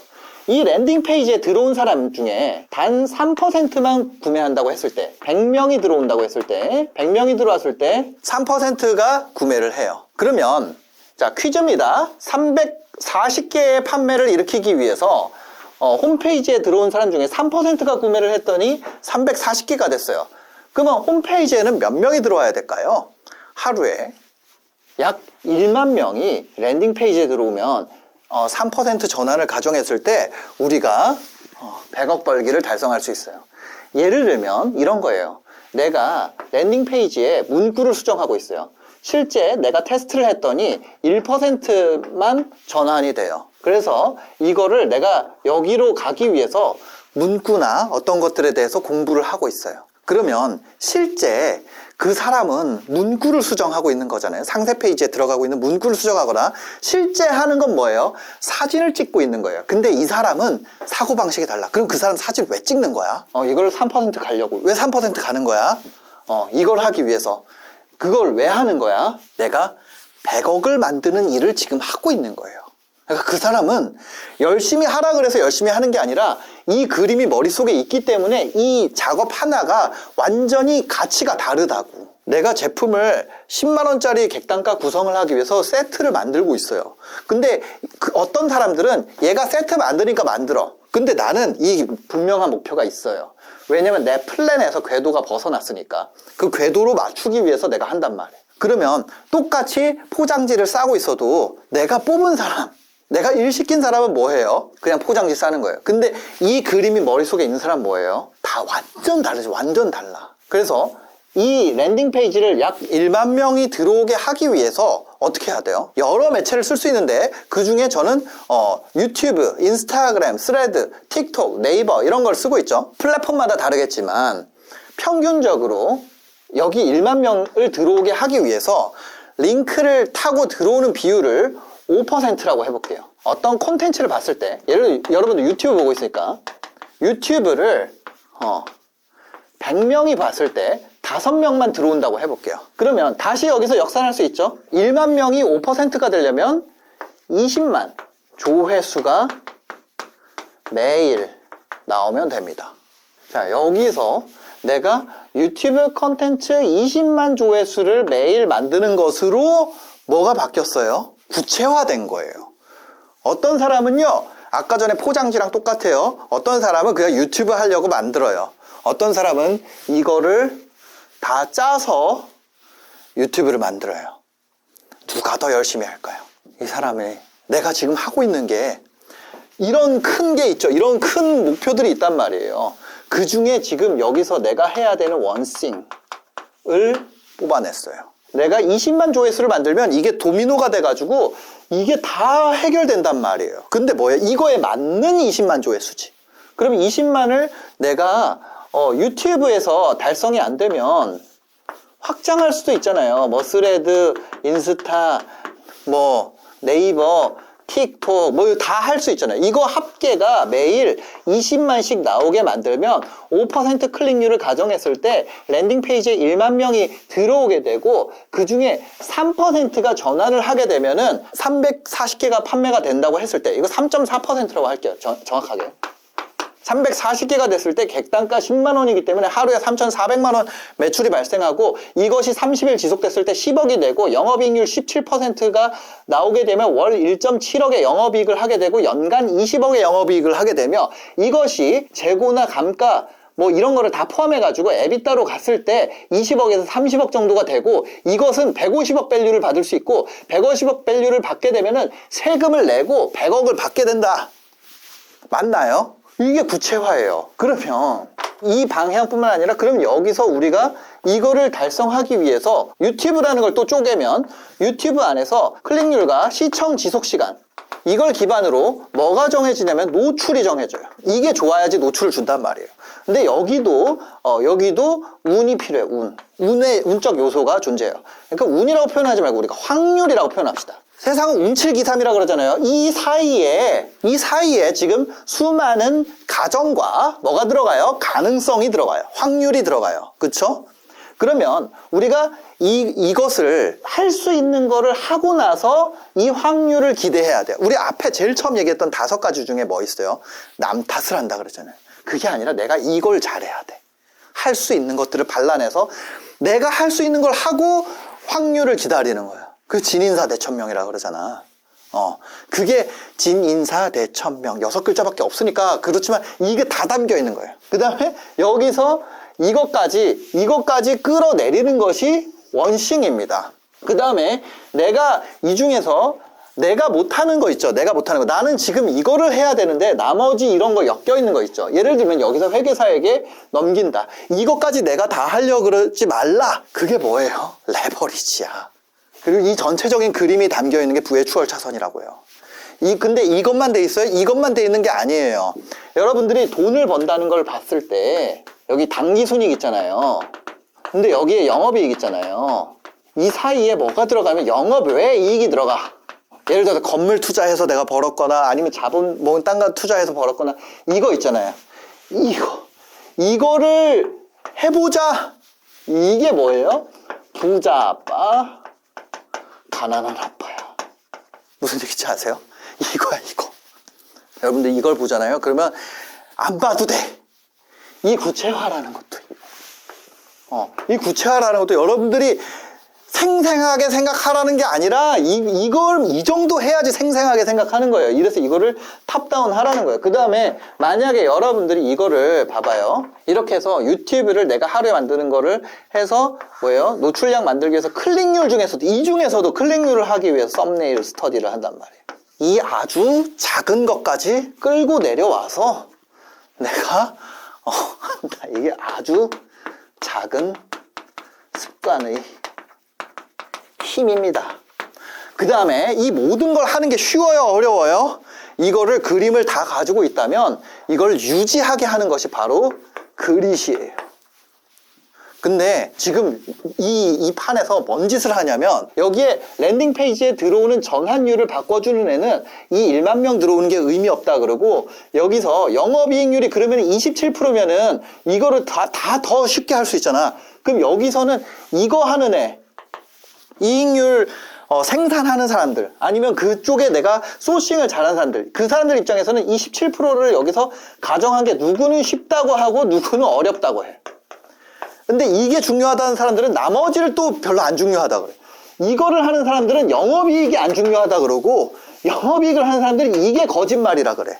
이 랜딩 페이지에 들어온 사람 중에 단 3%만 구매한다고 했을 때, 100명이 들어온다고 했을 때, 100명이 들어왔을 때 3%가 구매를 해요. 그러면 자, 퀴즈입니다. 340개의 판매를 일으키기 위해서 홈페이지에 들어온 사람 중에 3%가 구매를 했더니 340개가 됐어요. 그러면 홈페이지에는 몇 명이 들어와야 될까요? 하루에 약 1만 명이 랜딩 페이지에 들어오면 3% 전환을 가정했을 때 우리가 100억 벌기를 달성할 수 있어요. 예를 들면 이런 거예요. 내가 랜딩 페이지에 문구를 수정하고 있어요. 실제 내가 테스트를 했더니 1%만 전환이 돼요. 그래서 이거를 내가 여기로 가기 위해서 문구나 어떤 것들에 대해서 공부를 하고 있어요. 그러면 실제 그 사람은 문구를 수정하고 있는 거잖아요. 상세 페이지에 들어가고 있는 문구를 수정하거나 실제 하는 건 뭐예요? 사진을 찍고 있는 거예요. 근데 이 사람은 사고방식이 달라. 그럼 그 사람 사진 왜 찍는 거야? 이걸 3% 가려고. 왜 3% 가는 거야? 이걸 하기 위해서. 그걸 왜 하는 거야? 내가 100억을 만드는 일을 지금 하고 있는 거예요. 그러니까 그 사람은 열심히 하라 그래서 열심히 하는 게 아니라 이 그림이 머릿속에 있기 때문에 이 작업 하나가 완전히 가치가 다르다고. 내가 제품을 10만 원짜리 객단가 구성을 하기 위해서 세트를 만들고 있어요. 근데 어떤 사람들은 얘가 세트 만드니까 만들어. 근데 나는 이 분명한 목표가 있어요. 왜냐면 내 플랜에서 궤도가 벗어났으니까. 그 궤도로 맞추기 위해서 내가 한단 말이에요. 그러면 똑같이 포장지를 싸고 있어도 내가 뽑은 사람, 내가 일 시킨 사람은 뭐예요? 그냥 포장지 싸는 거예요. 근데 이 그림이 머릿속에 있는 사람은 뭐예요? 다 완전 다르죠. 완전 달라. 그래서 이 랜딩 페이지를 약 1만 명이 들어오게 하기 위해서 어떻게 해야 돼요? 여러 매체를 쓸 수 있는데 그 중에 저는 유튜브, 인스타그램, 스레드, 틱톡, 네이버 이런 걸 쓰고 있죠. 플랫폼마다 다르겠지만 평균적으로 여기 1만 명을 들어오게 하기 위해서 링크를 타고 들어오는 비율을 5%라고 해볼게요. 어떤 콘텐츠를 봤을 때, 예를 들어 여러분들 유튜브 보고 있으니까 유튜브를 100명이 봤을 때 5명만 들어온다고 해볼게요. 그러면 다시 여기서 역산할 수 있죠. 1만 명이 5%가 되려면 20만 조회수가 매일 나오면 됩니다. 자, 여기서 내가 유튜브 콘텐츠 20만 조회수를 매일 만드는 것으로 뭐가 바뀌었어요? 구체화된 거예요. 어떤 사람은요, 아까 전에 포장지랑 똑같아요. 어떤 사람은 그냥 유튜브 하려고 만들어요. 어떤 사람은 이거를 다 짜서 유튜브를 만들어요. 누가 더 열심히 할까요? 이 사람이 내가 지금 하고 있는 게 이런 큰 게 있죠. 이런 큰 목표들이 있단 말이에요. 그 중에 지금 여기서 내가 해야 되는 원싱을 뽑아냈어요. 내가 20만 조회수를 만들면 이게 도미노가 돼가지고 이게 다 해결된단 말이에요. 근데 뭐예요? 이거에 맞는 20만 조회수지. 그럼 20만을 내가 유튜브에서 달성이 안 되면 확장할 수도 있잖아요. 뭐 스레드, 인스타, 뭐 네이버, 틱톡 뭐 다 할 수 있잖아요. 이거 합계가 매일 20만씩 나오게 만들면 5% 클릭률을 가정했을 때 랜딩 페이지에 1만 명이 들어오게 되고 그 중에 3%가 전환을 하게 되면은 340개가 판매가 된다고 했을 때 이거 3.4%라고 할게요. 정확하게. 340개가 됐을 때 객단가 10만 원이기 때문에 하루에 3,400만 원 매출이 발생하고 이것이 30일 지속됐을 때 10억이 되고 영업이익률 17%가 나오게 되면 월 1.7억의 영업이익을 하게 되고 연간 20억의 영업이익을 하게 되며 이것이 재고나 감가 뭐 이런 거를 다 포함해가지고 에비타로 갔을 때 20억에서 30억 정도가 되고 이것은 150억 밸류를 받을 수 있고 150억 밸류를 받게 되면은 세금을 내고 100억을 받게 된다. 맞나요? 이게 구체화예요. 그러면 이 방향뿐만 아니라 그럼 여기서 우리가 이거를 달성하기 위해서 유튜브라는 걸 또 쪼개면 유튜브 안에서 클릭률과 시청 지속 시간 이걸 기반으로 뭐가 정해지냐면 노출이 정해져요. 이게 좋아야지 노출을 준단 말이에요. 근데 여기도 운이 필요해요. 운적 요소가 존재해요. 그러니까 운이라고 표현하지 말고 우리가 확률이라고 표현합시다. 세상은 운칠기삼이라고 그러잖아요. 이 사이에 지금 수많은 가정과 뭐가 들어가요? 가능성이 들어가요. 확률이 들어가요. 그쵸? 그러면 우리가 이것을 할 수 있는 거를 하고 나서 이 확률을 기대해야 돼요. 우리 앞에 제일 처음 얘기했던 5가지 중에 뭐 있어요? 남 탓을 한다 그러잖아요. 그게 아니라 내가 이걸 잘해야 돼. 할 수 있는 것들을 발라내서 내가 할 수 있는 걸 하고 확률을 기다리는 거예요. 그 진인사대천명이라고 그러잖아. 그게 진인사대천명 6글자밖에 없으니까 그렇지만 이게 다 담겨 있는 거예요. 그 다음에 여기서 이것까지 끌어내리는 것이 원싱입니다. 그 다음에 내가 이 중에서 내가 못하는 거 있죠. 내가 못하는 거. 나는 지금 이거를 해야 되는데 나머지 이런 거 엮여 있는 거 있죠. 예를 들면 여기서 회계사에게 넘긴다. 이것까지 내가 다 하려고 그러지 말라. 그게 뭐예요? 레버리지야. 그리고 이 전체적인 그림이 담겨 있는 게 부의 추월 차선이라고 해요. 근데 이것만 돼 있어요? 이것만 돼 있는 게 아니에요. 여러분들이 돈을 번다는 걸 봤을 때 여기 당기순이익 있잖아요. 근데 여기에 영업이익 있잖아요. 이 사이에 뭐가 들어가면 영업 외 이익이 들어가. 예를 들어서 건물 투자해서 내가 벌었거나 아니면 자본 뭐 딴 거 투자해서 벌었거나 이거 있잖아요. 이거를 해보자. 이게 뭐예요? 부자 아빠, 가난한 아빠야. 무슨 얘기인지 아세요? 이거야 이거. 여러분들 이걸 보잖아요. 그러면 안 봐도 돼. 이 구체화라는 것도 이 구체화라는 것도 여러분들이 생생하게 생각하라는 게 아니라 이걸 이 정도 해야지 생생하게 생각하는 거예요. 이래서 이거를 탑다운 하라는 거예요. 그 다음에 만약에 여러분들이 이거를 봐봐요. 이렇게 해서 유튜브를 내가 하루에 만드는 거를 해서 뭐예요? 노출량 만들기 위해서 클릭률 중에서도 이 중에서도 클릭률을 하기 위해서 썸네일 스터디를 한단 말이에요. 이 아주 작은 것까지 끌고 내려와서 내가 한다. 이게 아주 작은 습관의 힘입니다. 그 다음에 이 모든 걸 하는 게 쉬워요? 어려워요? 이거를 그림을 다 가지고 있다면 이걸 유지하게 하는 것이 바로 그릿이에요. 근데 지금 이 판에서 뭔 짓을 하냐면 여기에 랜딩 페이지에 들어오는 전환율을 바꿔주는 애는 이 1만 명 들어오는 게 의미 없다 그러고 여기서 영업이익률이 그러면 27%면은 이거를 다 더 쉽게 할 수 있잖아. 그럼 여기서는 이거 하는 애 이익률 생산하는 사람들 아니면 그쪽에 내가 소싱을 잘하는 사람들 그 사람들 입장에서는 27%를 여기서 가정한 게 누구는 쉽다고 하고 누구는 어렵다고 해. 근데 이게 중요하다는 사람들은 나머지를 또 별로 안 중요하다 그래. 이거를 하는 사람들은 영업이익이 안 중요하다 그러고 영업이익을 하는 사람들은 이게 거짓말이라 그래.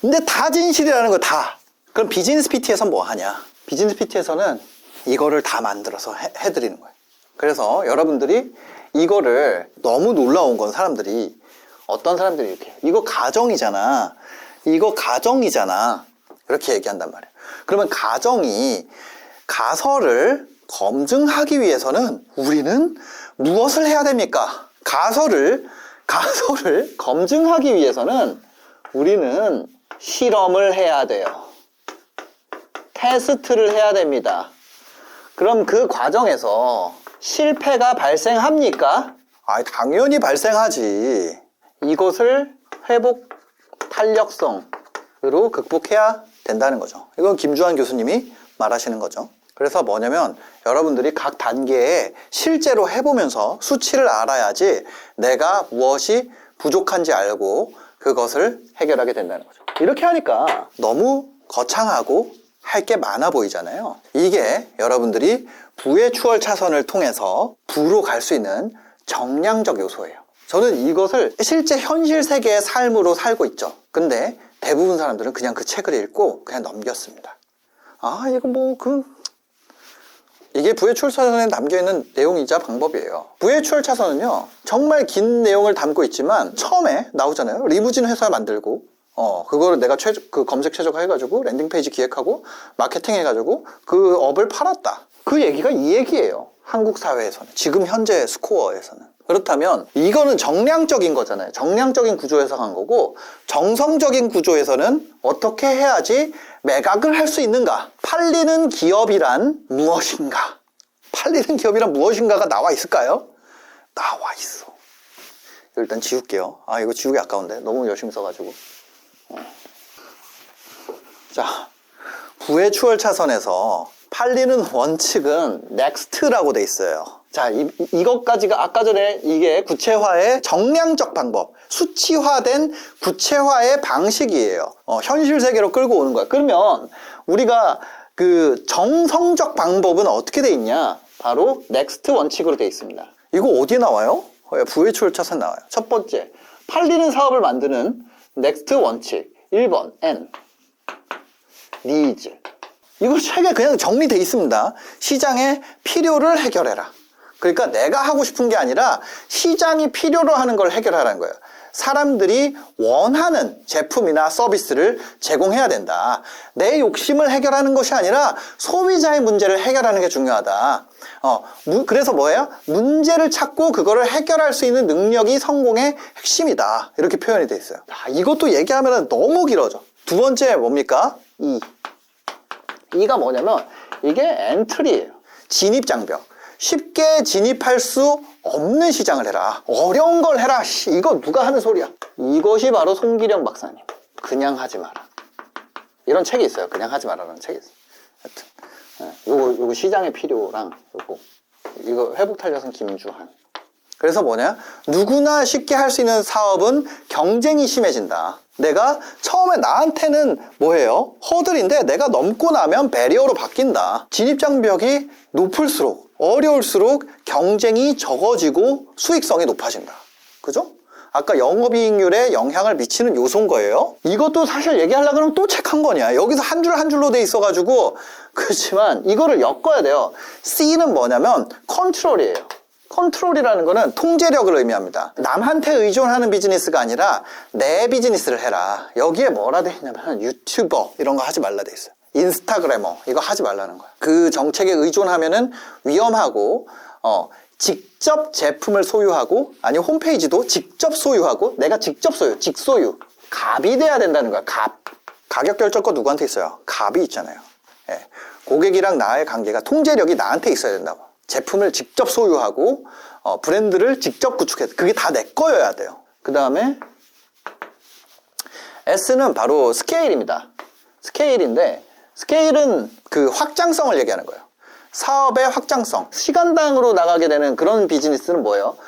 근데 다 진실이라는 거 다. 그럼 비즈니스 PT에서는 뭐 하냐? 비즈니스 PT에서는 이거를 다 만들어서 해드리는 거예요. 그래서 여러분들이 이거를 너무 놀라운 건 사람들이 어떤 사람들이 이렇게 이거 가정이잖아. 이거 가정이잖아. 이렇게 얘기한단 말이에요. 그러면 가설을 검증하기 위해서는 우리는 무엇을 해야 됩니까? 가설을 검증하기 위해서는 우리는 실험을 해야 돼요. 테스트를 해야 됩니다. 그럼 그 과정에서 실패가 발생합니까? 당연히 발생하지. 이것을 회복 탄력성으로 극복해야 된다는 거죠. 이건 김주환 교수님이 말하시는 거죠. 그래서 뭐냐면 여러분들이 각 단계에 실제로 해보면서 수치를 알아야지 내가 무엇이 부족한지 알고 그것을 해결하게 된다는 거죠. 이렇게 하니까 너무 거창하고 할 게 많아 보이잖아요. 이게 여러분들이 부의 추월 차선을 통해서 부로 갈 수 있는 정량적 요소예요. 저는 이것을 실제 현실 세계의 삶으로 살고 있죠. 근데 대부분 사람들은 그냥 그 책을 읽고 그냥 넘겼습니다. 이게 부의 추월 차선에 담겨있는 내용이자 방법이에요. 부의 추월 차선은요 정말 긴 내용을 담고 있지만 처음에 나오잖아요. 리무진 회사 만들고 그거를 내가 검색 최적화해가지고 랜딩 페이지 기획하고 마케팅 해가지고 그 업을 팔았다. 그 얘기가 이 얘기예요. 한국 사회에서는 지금 현재 스코어에서는. 그렇다면 이거는 정량적인 거잖아요. 정량적인 구조에서 간 거고 정성적인 구조에서는 어떻게 해야지 매각을 할 수 있는가? 팔리는 기업이란 무엇인가? 팔리는 기업이란 무엇인가가 나와 있을까요? 나와 있어. 일단 지울게요. 이거 지우기 아까운데 너무 열심히 써가지고. 자, 부의 추월 차선에서 팔리는 원칙은 넥스트라고 돼 있어요. 자, 이것까지가 아까 전에 이게 구체화의 정량적 방법, 수치화된 구체화의 방식이에요. 현실 세계로 끌고 오는 거야. 그러면 우리가 그 정성적 방법은 어떻게 돼 있냐? 바로 넥스트 원칙으로 돼 있습니다. 이거 어디에 나와요? 부회출 차선 나와요. 첫 번째, 팔리는 사업을 만드는 넥스트 원칙 1번 N needs. 이거 책에 그냥 정리돼 있습니다. 시장의 필요를 해결해라. 그러니까 내가 하고 싶은 게 아니라 시장이 필요로 하는 걸 해결하라는 거예요. 사람들이 원하는 제품이나 서비스를 제공해야 된다. 내 욕심을 해결하는 것이 아니라 소비자의 문제를 해결하는 게 중요하다. 그래서 뭐예요? 문제를 찾고 그거를 해결할 수 있는 능력이 성공의 핵심이다. 이렇게 표현이 돼 있어요. 이것도 얘기하면 너무 길어져. 두 번째 뭡니까? E가 뭐냐면 이게 엔트리예요. 진입장벽. 쉽게 진입할 수 없는 시장을 해라. 어려운 걸 해라. 이거 누가 하는 소리야. 이것이 바로 송기령 박사님. 그냥 하지 마라. 이런 책이 있어요. 그냥 하지 마라라는 책이 있어요. 하여튼 요거 시장의 필요랑 이거 회복탄력은 김주한. 그래서 뭐냐? 누구나 쉽게 할 수 있는 사업은 경쟁이 심해진다. 내가 처음에 나한테는 뭐예요? 허들인데 내가 넘고 나면 배리어로 바뀐다. 진입장벽이 높을수록 어려울수록 경쟁이 적어지고 수익성이 높아진다. 그죠? 아까 영업이익률에 영향을 미치는 요소인 거예요. 이것도 사실 얘기하려고 하면 또 책 한 권이야. 여기서 한 줄 한 줄로 돼 있어가지고 그렇지만 이거를 엮어야 돼요. C는 뭐냐면 컨트롤이에요. 컨트롤이라는 거는 통제력을 의미합니다. 남한테 의존하는 비즈니스가 아니라 내 비즈니스를 해라. 여기에 뭐라 돼 있냐면 유튜버 이런 거 하지 말라 돼 있어요. 인스타그래머 이거 하지 말라는 거야. 그 정책에 의존하면은 위험하고 직접 제품을 소유하고 아니 홈페이지도 직접 소유하고 내가 직접 소유, 직소유 갑이 돼야 된다는 거야. 갑. 가격 결정권 누구한테 있어요? 갑이 있잖아요. 예. 고객이랑 나의 관계가 통제력이 나한테 있어야 된다고. 제품을 직접 소유하고 브랜드를 직접 구축해. 그게 다 내 거여야 돼요. 그 다음에 S는 바로 스케일입니다. 스케일인데 스케일은 그 확장성을 얘기하는 거예요. 사업의 확장성. 시간당으로 나가게 되는 그런 비즈니스는 뭐예요?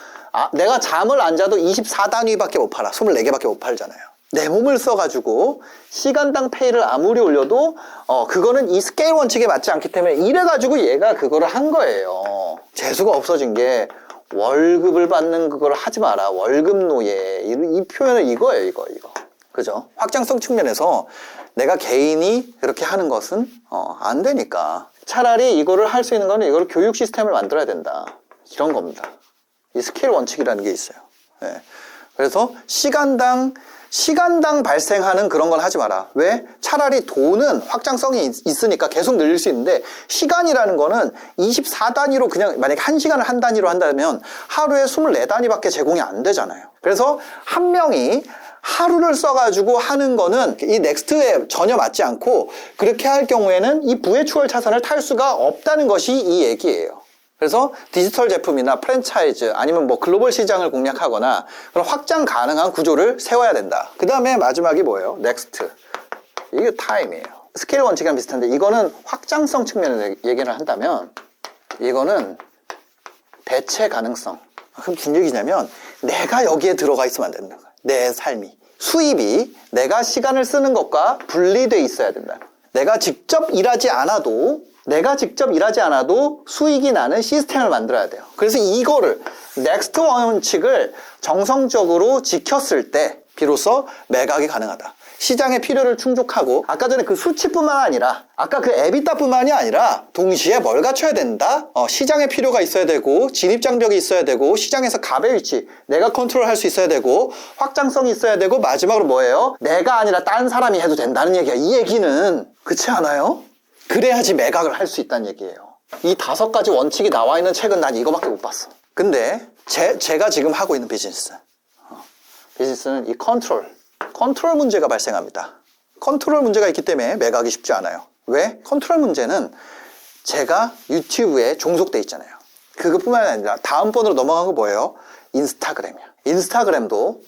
내가 잠을 안 자도 24단위밖에 못 팔아. 24개밖에 못 팔잖아요. 내 몸을 써가지고 시간당 페이를 아무리 올려도 그거는 이 스케일 원칙에 맞지 않기 때문에 이래가지고 얘가 그거를 한 거예요. 재수가 없어진 게 월급을 받는 그걸 하지 마라. 월급 노예. 이 표현은 이거예요. 이거. 그죠? 확장성 측면에서 내가 개인이 그렇게 하는 것은 안 되니까 차라리 이거를 할 수 있는 거는 이거를 교육 시스템을 만들어야 된다. 이런 겁니다. 이 스케일 원칙이라는 게 있어요. 네. 그래서 시간당 발생하는 그런 건 하지 마라. 왜? 차라리 돈은 확장성이 있으니까 계속 늘릴 수 있는데 시간이라는 거는 24단위로 그냥 만약에 1시간을 한 단위로 한다면 하루에 24단위밖에 제공이 안 되잖아요. 그래서 한 명이 하루를 써가지고 하는 거는 이 넥스트에 전혀 맞지 않고 그렇게 할 경우에는 이 부의 추월 차선을 탈 수가 없다는 것이 이 얘기예요. 그래서 디지털 제품이나 프랜차이즈 아니면 뭐 글로벌 시장을 공략하거나 그런 확장 가능한 구조를 세워야 된다. 그 다음에 마지막이 뭐예요? 넥스트. 이게 타임이에요. 스케일 원칙이랑 비슷한데 이거는 확장성 측면에서 얘기를 한다면 이거는 대체 가능성. 그럼 무슨 얘기냐면 내가 여기에 들어가 있으면 안 된다. 내 삶이. 수입이 내가 시간을 쓰는 것과 분리돼 있어야 된다. 내가 직접 일하지 않아도 수익이 나는 시스템을 만들어야 돼요. 그래서 이거를 넥스트 원칙을 정성적으로 지켰을 때 비로소 매각이 가능하다. 시장의 필요를 충족하고 아까 전에 그 수치뿐만 아니라 아까 그 에비타뿐만이 아니라 동시에 뭘 갖춰야 된다? 시장의 필요가 있어야 되고 진입장벽이 있어야 되고 시장에서 갑의 위치 내가 컨트롤할 수 있어야 되고 확장성이 있어야 되고 마지막으로 뭐예요? 내가 아니라 딴 사람이 해도 된다는 얘기야. 이 얘기는 그렇지 않아요? 그래야지 매각을 할 수 있다는 얘기예요. 이 5가지 원칙이 나와 있는 책은 난 이거밖에 못 봤어. 근데 제가 지금 하고 있는 비즈니스는 이 컨트롤 문제가 발생합니다. 컨트롤 문제가 있기 때문에 매각이 쉽지 않아요. 왜? 컨트롤 문제는 제가 유튜브에 종속돼 있잖아요. 그것뿐만 아니라 다음번으로 넘어간 거 뭐예요? 인스타그램이야. 인스타그램도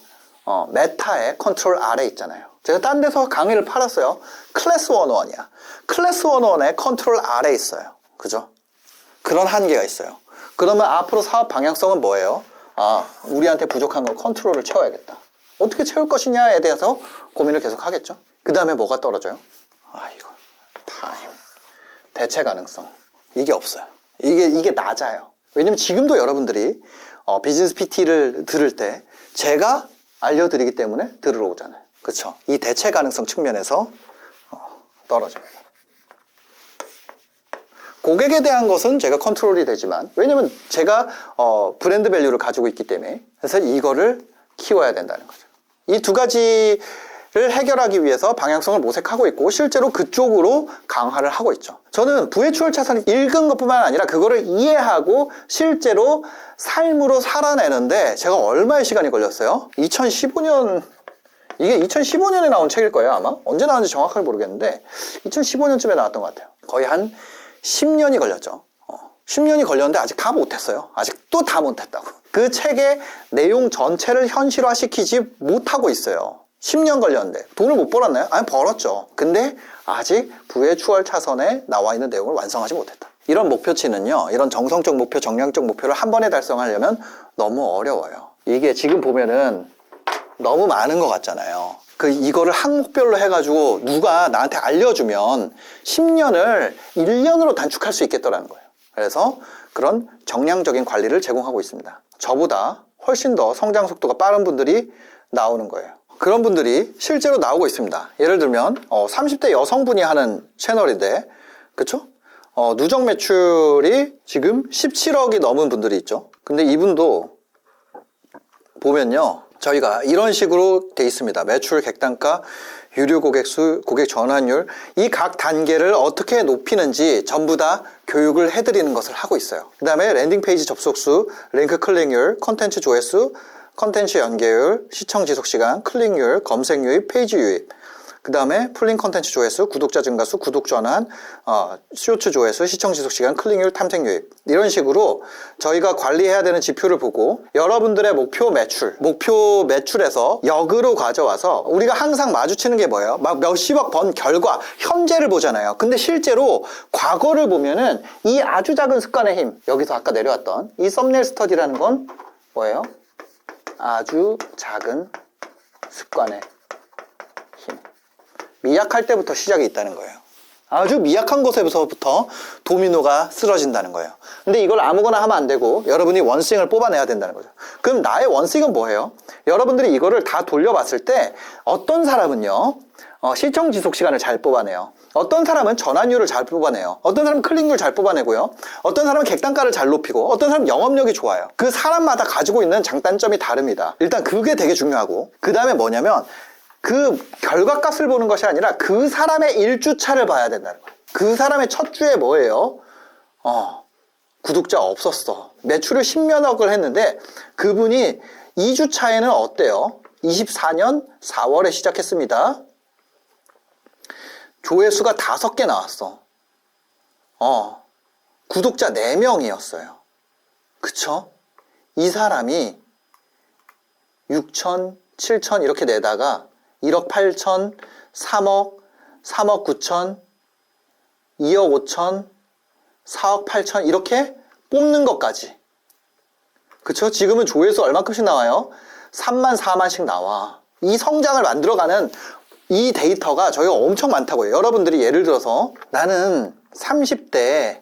메타의 컨트롤 아래 있잖아요. 제가 딴 데서 강의를 팔았어요. 클래스 101이야. 클래스 101에 컨트롤 R에 있어요. 그죠? 그런 한계가 있어요. 그러면 앞으로 사업 방향성은 뭐예요? 아, 우리한테 부족한 걸 컨트롤을 채워야겠다. 어떻게 채울 것이냐에 대해서 고민을 계속 하겠죠. 그 다음에 뭐가 떨어져요? 아, 이거 타임, 대체 가능성. 이게 없어요. 이게 낮아요. 왜냐면 지금도 여러분들이 비즈니스 PT를 들을 때 제가 알려드리기 때문에 들으러 오잖아요. 그렇죠? 이 대체 가능성 측면에서 떨어집니다. 고객에 대한 것은 제가 컨트롤이 되지만, 왜냐면 제가 브랜드 밸류를 가지고 있기 때문에, 그래서 이거를 키워야 된다는 거죠. 이 두 가지를 해결하기 위해서 방향성을 모색하고 있고, 실제로 그쪽으로 강화를 하고 있죠. 저는 부의 추월 차선을 읽은 것뿐만 아니라 그거를 이해하고 실제로 삶으로 살아내는데 제가 얼마의 시간이 걸렸어요? 2015년, 이게 2015년에 나온 책일 거예요, 아마. 언제 나왔는지 정확하게 모르겠는데 2015년쯤에 나왔던 것 같아요. 거의 한 10년이 걸렸죠. 10년이 걸렸는데 아직 다 못했어요. 아직도 다 못했다고. 그 책의 내용 전체를 현실화시키지 못하고 있어요. 10년 걸렸는데 돈을 못 벌었나요? 아니, 벌었죠. 근데 아직 부의 추월 차선에 나와 있는 내용을 완성하지 못했다. 이런 목표치는요, 이런 정성적 목표, 정량적 목표를 한 번에 달성하려면 너무 어려워요. 이게 지금 보면은 너무 많은 것 같잖아요. 이거를 항목별로 해가지고 누가 나한테 알려주면 10년을 1년으로 단축할 수 있겠더라는 거예요. 그래서 그런 정량적인 관리를 제공하고 있습니다. 저보다 훨씬 더 성장 속도가 빠른 분들이 나오는 거예요. 그런 분들이 실제로 나오고 있습니다. 예를 들면 30대 여성분이 하는 채널인데, 그쵸? 누적 매출이 지금 17억이 넘은 분들이 있죠. 근데 이분도 보면요, 저희가 이런 식으로 돼 있습니다. 매출, 객단가, 유료 고객 수, 고객 전환율, 이 각 단계를 어떻게 높이는지 전부 다 교육을 해드리는 것을 하고 있어요. 그 다음에 랜딩 페이지 접속수, 링크 클릭률, 콘텐츠 조회수, 콘텐츠 연계율, 시청 지속 시간, 클릭률, 검색 유입, 페이지 유입. 그 다음에 풀링 콘텐츠 조회수, 구독자 증가수, 구독 전환, 쇼츠 조회수, 시청 지속 시간, 클릭률, 탐색 유입. 이런 식으로 저희가 관리해야 되는 지표를 보고 여러분들의 목표 매출에서 역으로 가져와서 우리가 항상 마주치는 게 뭐예요? 막 몇십억 번 결과, 현재를 보잖아요. 근데 실제로 과거를 보면은 이 아주 작은 습관의 힘, 여기서 아까 내려왔던 이 썸네일 스터디라는 건 뭐예요? 아주 작은 습관의 힘. 미약할 때부터 시작이 있다는 거예요. 아주 미약한 곳에서부터 도미노가 쓰러진다는 거예요. 근데 이걸 아무거나 하면 안 되고 여러분이 원스윙을 뽑아내야 된다는 거죠. 그럼 나의 원스윙은 뭐예요? 여러분들이 이거를 다 돌려봤을 때 어떤 사람은요, 시청 지속 시간을 잘 뽑아내요. 어떤 사람은 전환율을 잘 뽑아내요. 어떤 사람은 클릭률 잘 뽑아내고요. 어떤 사람은 객단가를 잘 높이고, 어떤 사람은 영업력이 좋아요. 그 사람마다 가지고 있는 장단점이 다릅니다. 일단 그게 되게 중요하고, 그 다음에 뭐냐면 그 결과값을 보는 것이 아니라 그 사람의 1주차를 봐야 된다는 거예요. 그 사람의 첫 주에 뭐예요? 구독자 없었어. 매출을 10몇억을 했는데 그분이 2주차에는 어때요? 24년 4월에 시작했습니다. 조회수가 5개 나왔어. 구독자 4명이었어요. 그쵸? 이 사람이 6천, 7천 이렇게 내다가 1억 8천, 3억, 3억 9천, 2억 5천, 4억 8천 이렇게 뽑는 것까지. 그쵸? 지금은 조회수 얼마큼씩 나와요? 3만, 4만씩 나와. 이 성장을 만들어가는 이 데이터가 저희가 엄청 많다고 해요. 여러분들이 예를 들어서 나는 30대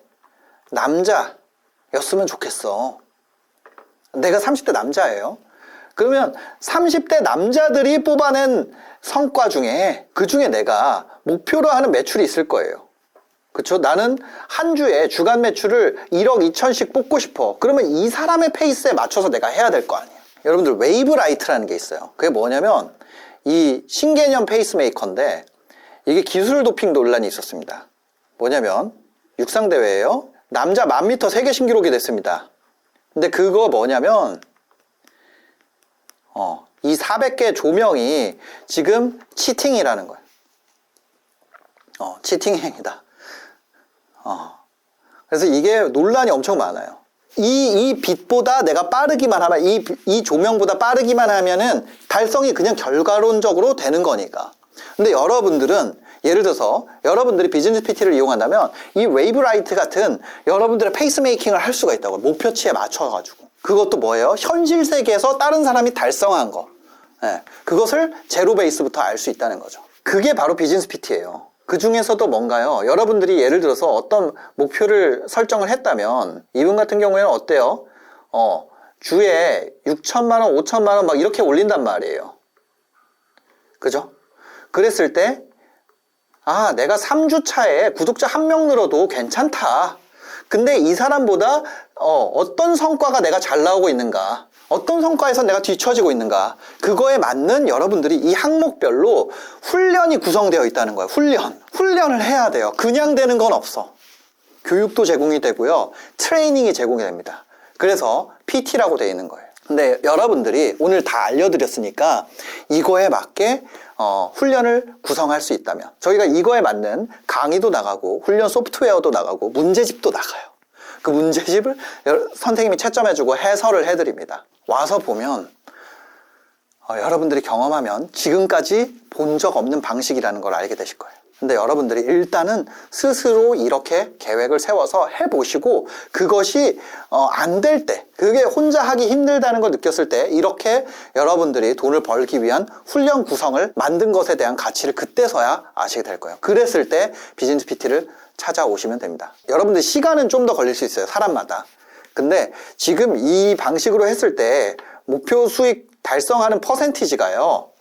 남자였으면 좋겠어. 내가 30대 남자예요. 그러면 30대 남자들이 뽑아낸 성과 중에 그 중에 내가 목표로 하는 매출이 있을 거예요. 그쵸? 나는 한 주에 주간 매출을 1억 2천씩 뽑고 싶어. 그러면 이 사람의 페이스에 맞춰서 내가 해야 될 거 아니에요. 여러분들 웨이브 라이트라는 게 있어요. 그게 뭐냐면 이 신개념 페이스메이커인데 이게 기술 도핑 논란이 있었습니다. 뭐냐면 육상대회예요. 남자 1000m 세계 신기록이 됐습니다. 근데 그거 뭐냐면 이 400개 조명이 지금 치팅이라는 거예요. 치팅 행위다. 그래서 이게 논란이 엄청 많아요. 이 빛보다 내가 빠르기만 하면, 이 조명보다 빠르기만 하면은 달성이 그냥 결과론적으로 되는 거니까. 근데 여러분들은 예를 들어서 여러분들이 비즈니스 PT를 이용한다면 이 웨이브라이트 같은 여러분들의 페이스메이킹을 할 수가 있다고. 목표치에 맞춰가지고. 그것도 뭐예요? 현실 세계에서 다른 사람이 달성한 거. 네. 그것을 제로 베이스부터 알 수 있다는 거죠. 그게 바로 비즈니스 PT예요. 그 중에서도 뭔가요? 여러분들이 예를 들어서 어떤 목표를 설정을 했다면 이분 같은 경우에는 어때요? 주에 6천만 원, 5천만 원 막 이렇게 올린단 말이에요. 그죠? 그랬을 때 내가 3주 차에 구독자 1명 늘어도 괜찮다. 근데 이 사람보다 어떤 성과가 내가 잘 나오고 있는가, 어떤 성과에서 내가 뒤처지고 있는가, 그거에 맞는 여러분들이 이 항목별로 훈련이 구성되어 있다는 거예요. 훈련을 해야 돼요. 그냥 되는 건 없어. 교육도 제공이 되고요, 트레이닝이 제공이 됩니다. 그래서 PT라고 되어 있는 거예요. 근데 여러분들이 오늘 다 알려드렸으니까 이거에 맞게 훈련을 구성할 수 있다면, 저희가 이거에 맞는 강의도 나가고 훈련 소프트웨어도 나가고 문제집도 나가요. 그 문제집을 선생님이 채점해주고 해설을 해드립니다. 와서 보면 여러분들이 경험하면 지금까지 본 적 없는 방식이라는 걸 알게 되실 거예요. 근데 여러분들이 일단은 스스로 이렇게 계획을 세워서 해보시고, 그것이 안 될 때, 그게 혼자 하기 힘들다는 걸 느꼈을 때 이렇게 여러분들이 돈을 벌기 위한 훈련 구성을 만든 것에 대한 가치를 그때서야 아시게 될 거예요. 그랬을 때 비즈니스 PT를 찾아오시면 됩니다. 여러분들 시간은 좀 더 걸릴 수 있어요, 사람마다. 근데 지금 이 방식으로 했을 때 목표 수익 달성하는 퍼센티지가요,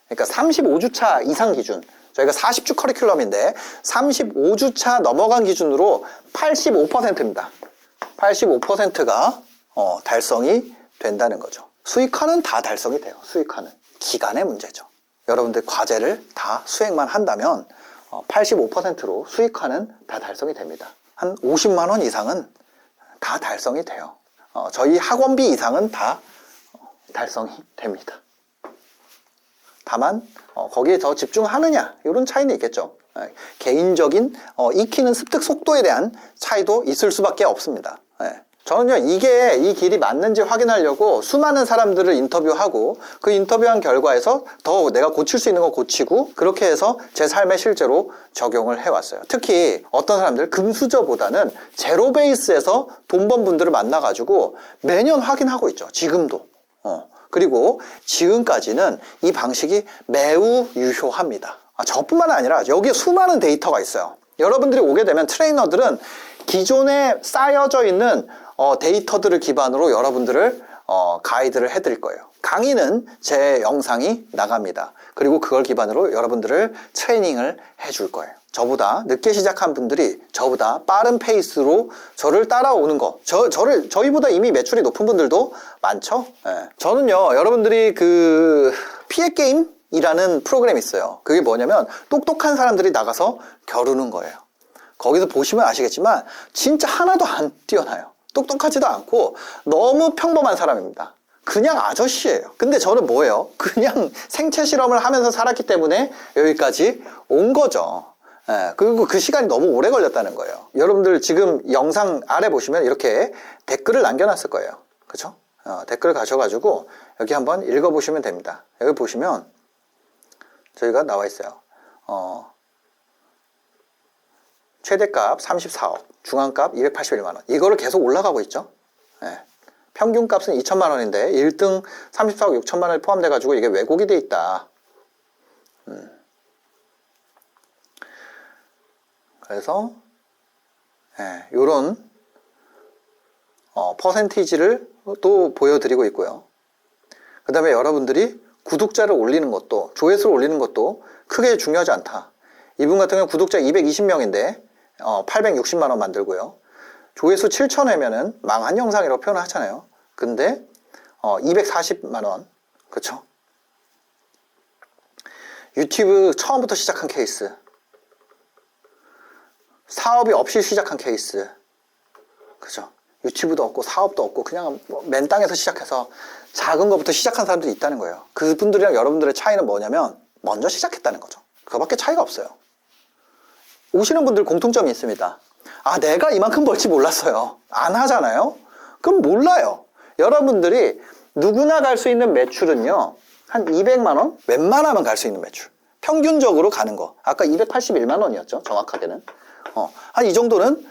그러니까 35주차 이상 기준, 저희가 40주 커리큘럼인데 35주차 넘어간 기준으로 85%입니다. 85%가 달성이 된다는 거죠. 수익화는 다 달성이 돼요. 수익화는 기간의 문제죠. 여러분들 과제를 다 수행만 한다면 85%로 수익화는 다 달성이 됩니다. 한 50만 원 이상은 다 달성이 돼요. 저희 학원비 이상은 다 달성이 됩니다. 다만 거기에 더 집중하느냐, 이런 차이는 있겠죠. 개인적인 익히는 습득 속도에 대한 차이도 있을 수밖에 없습니다. 저는요, 이 길이 맞는지 확인하려고 수많은 사람들을 인터뷰하고, 그 인터뷰한 결과에서 더 내가 고칠 수 있는 거 고치고, 그렇게 해서 제 삶에 실제로 적용을 해왔어요. 특히 어떤 사람들, 금수저보다는 제로 베이스에서 돈 번 분들을 만나가지고 매년 확인하고 있죠. 지금도. 그리고 지금까지는 이 방식이 매우 유효합니다. 저뿐만 아니라 여기에 수많은 데이터가 있어요. 여러분들이 오게 되면 트레이너들은 기존에 쌓여져 있는 데이터들을 기반으로 여러분들을 가이드를 해드릴 거예요. 강의는 제 영상이 나갑니다. 그리고 그걸 기반으로 여러분들을 트레이닝을 해줄 거예요. 저보다 늦게 시작한 분들이 저보다 빠른 페이스로 저를 따라오는 거, 저희보다 이미 매출이 높은 분들도 많죠. 저는요, 여러분들이 그 피해 게임이라는 프로그램이 있어요. 그게 뭐냐면 똑똑한 사람들이 나가서 겨루는 거예요. 거기서 보시면 아시겠지만 진짜 하나도 안 뛰어나요. 똑똑하지도 않고 너무 평범한 사람입니다. 그냥 아저씨예요. 근데 저는 뭐예요? 그냥 생체 실험을 하면서 살았기 때문에 여기까지 온 거죠. 그리고 그 시간이 너무 오래 걸렸다는 거예요. 여러분들 지금 영상 아래 보시면 이렇게 댓글을 남겨놨을 거예요. 그쵸? 댓글 가셔가지고 여기 한번 읽어보시면 됩니다. 여기 보시면 저희가 나와 있어요. 최대값 34억, 중앙값 281만원. 이거를 계속 올라가고 있죠. 평균값은 2천만원인데 1등 34억 6천만원이 포함돼가지고 이게 왜곡이 돼 있다. 그래서 요런 퍼센티지를 또 보여드리고 있고요. 그 다음에 여러분들이 구독자를 올리는 것도, 조회수를 올리는 것도 크게 중요하지 않다. 이분 같은 경우는 구독자 220명인데 860만원 만들고요. 조회수 7,000회면은 망한 영상이라고 표현을 하잖아요. 근데 240만원, 그쵸? 유튜브 처음부터 시작한 케이스, 사업이 없이 시작한 케이스, 그죠? 유튜브도 없고 사업도 없고 그냥 맨 땅에서 시작해서 작은 것부터 시작한 사람들이 있다는 거예요. 그분들이랑 여러분들의 차이는 뭐냐면 먼저 시작했다는 거죠. 그거밖에 차이가 없어요. 오시는 분들 공통점이 있습니다. 내가 이만큼 벌지 몰랐어요. 안 하잖아요. 그럼 몰라요. 여러분들이 누구나 갈 수 있는 매출은요, 한 200만원? 웬만하면 갈 수 있는 매출. 평균적으로 가는 거. 아까 281만 원이었죠. 정확하게는. 한 이 정도는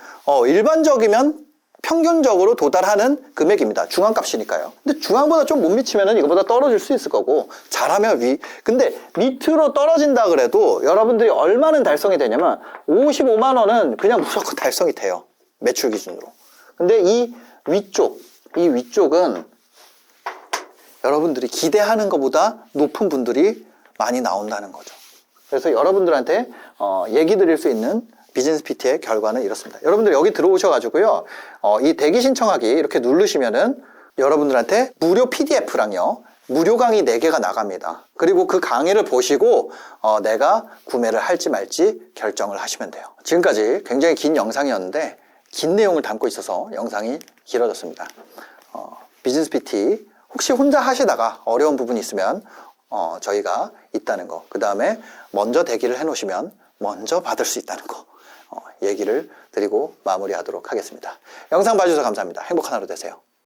일반적이면 평균적으로 도달하는 금액입니다. 중앙값이니까요. 근데 중앙보다 좀 못 미치면 이거보다 떨어질 수 있을 거고, 잘하면 위. 근데 밑으로 떨어진다 그래도 여러분들이 얼마는 달성이 되냐면 55만 원은 그냥 무조건 달성이 돼요. 매출 기준으로. 근데 이 위쪽은 여러분들이 기대하는 것보다 높은 분들이 많이 나온다는 거죠. 그래서 여러분들한테 얘기 드릴 수 있는 비즈니스 PT의 결과는 이렇습니다. 여러분들 여기 들어오셔가지고요, 이 대기 신청하기 이렇게 누르시면은 여러분들한테 무료 PDF랑요, 무료 강의 4개가 나갑니다. 그리고 그 강의를 보시고 내가 구매를 할지 말지 결정을 하시면 돼요. 지금까지 굉장히 긴 영상이었는데 긴 내용을 담고 있어서 영상이 길어졌습니다. 비즈니스 PT 혹시 혼자 하시다가 어려운 부분이 있으면 저희가 있다는 거, 그 다음에 먼저 대기를 해 놓으시면 먼저 받을 수 있다는 거 얘기를 드리고 마무리하도록 하겠습니다. 영상 봐주셔서 감사합니다. 행복한 하루 되세요.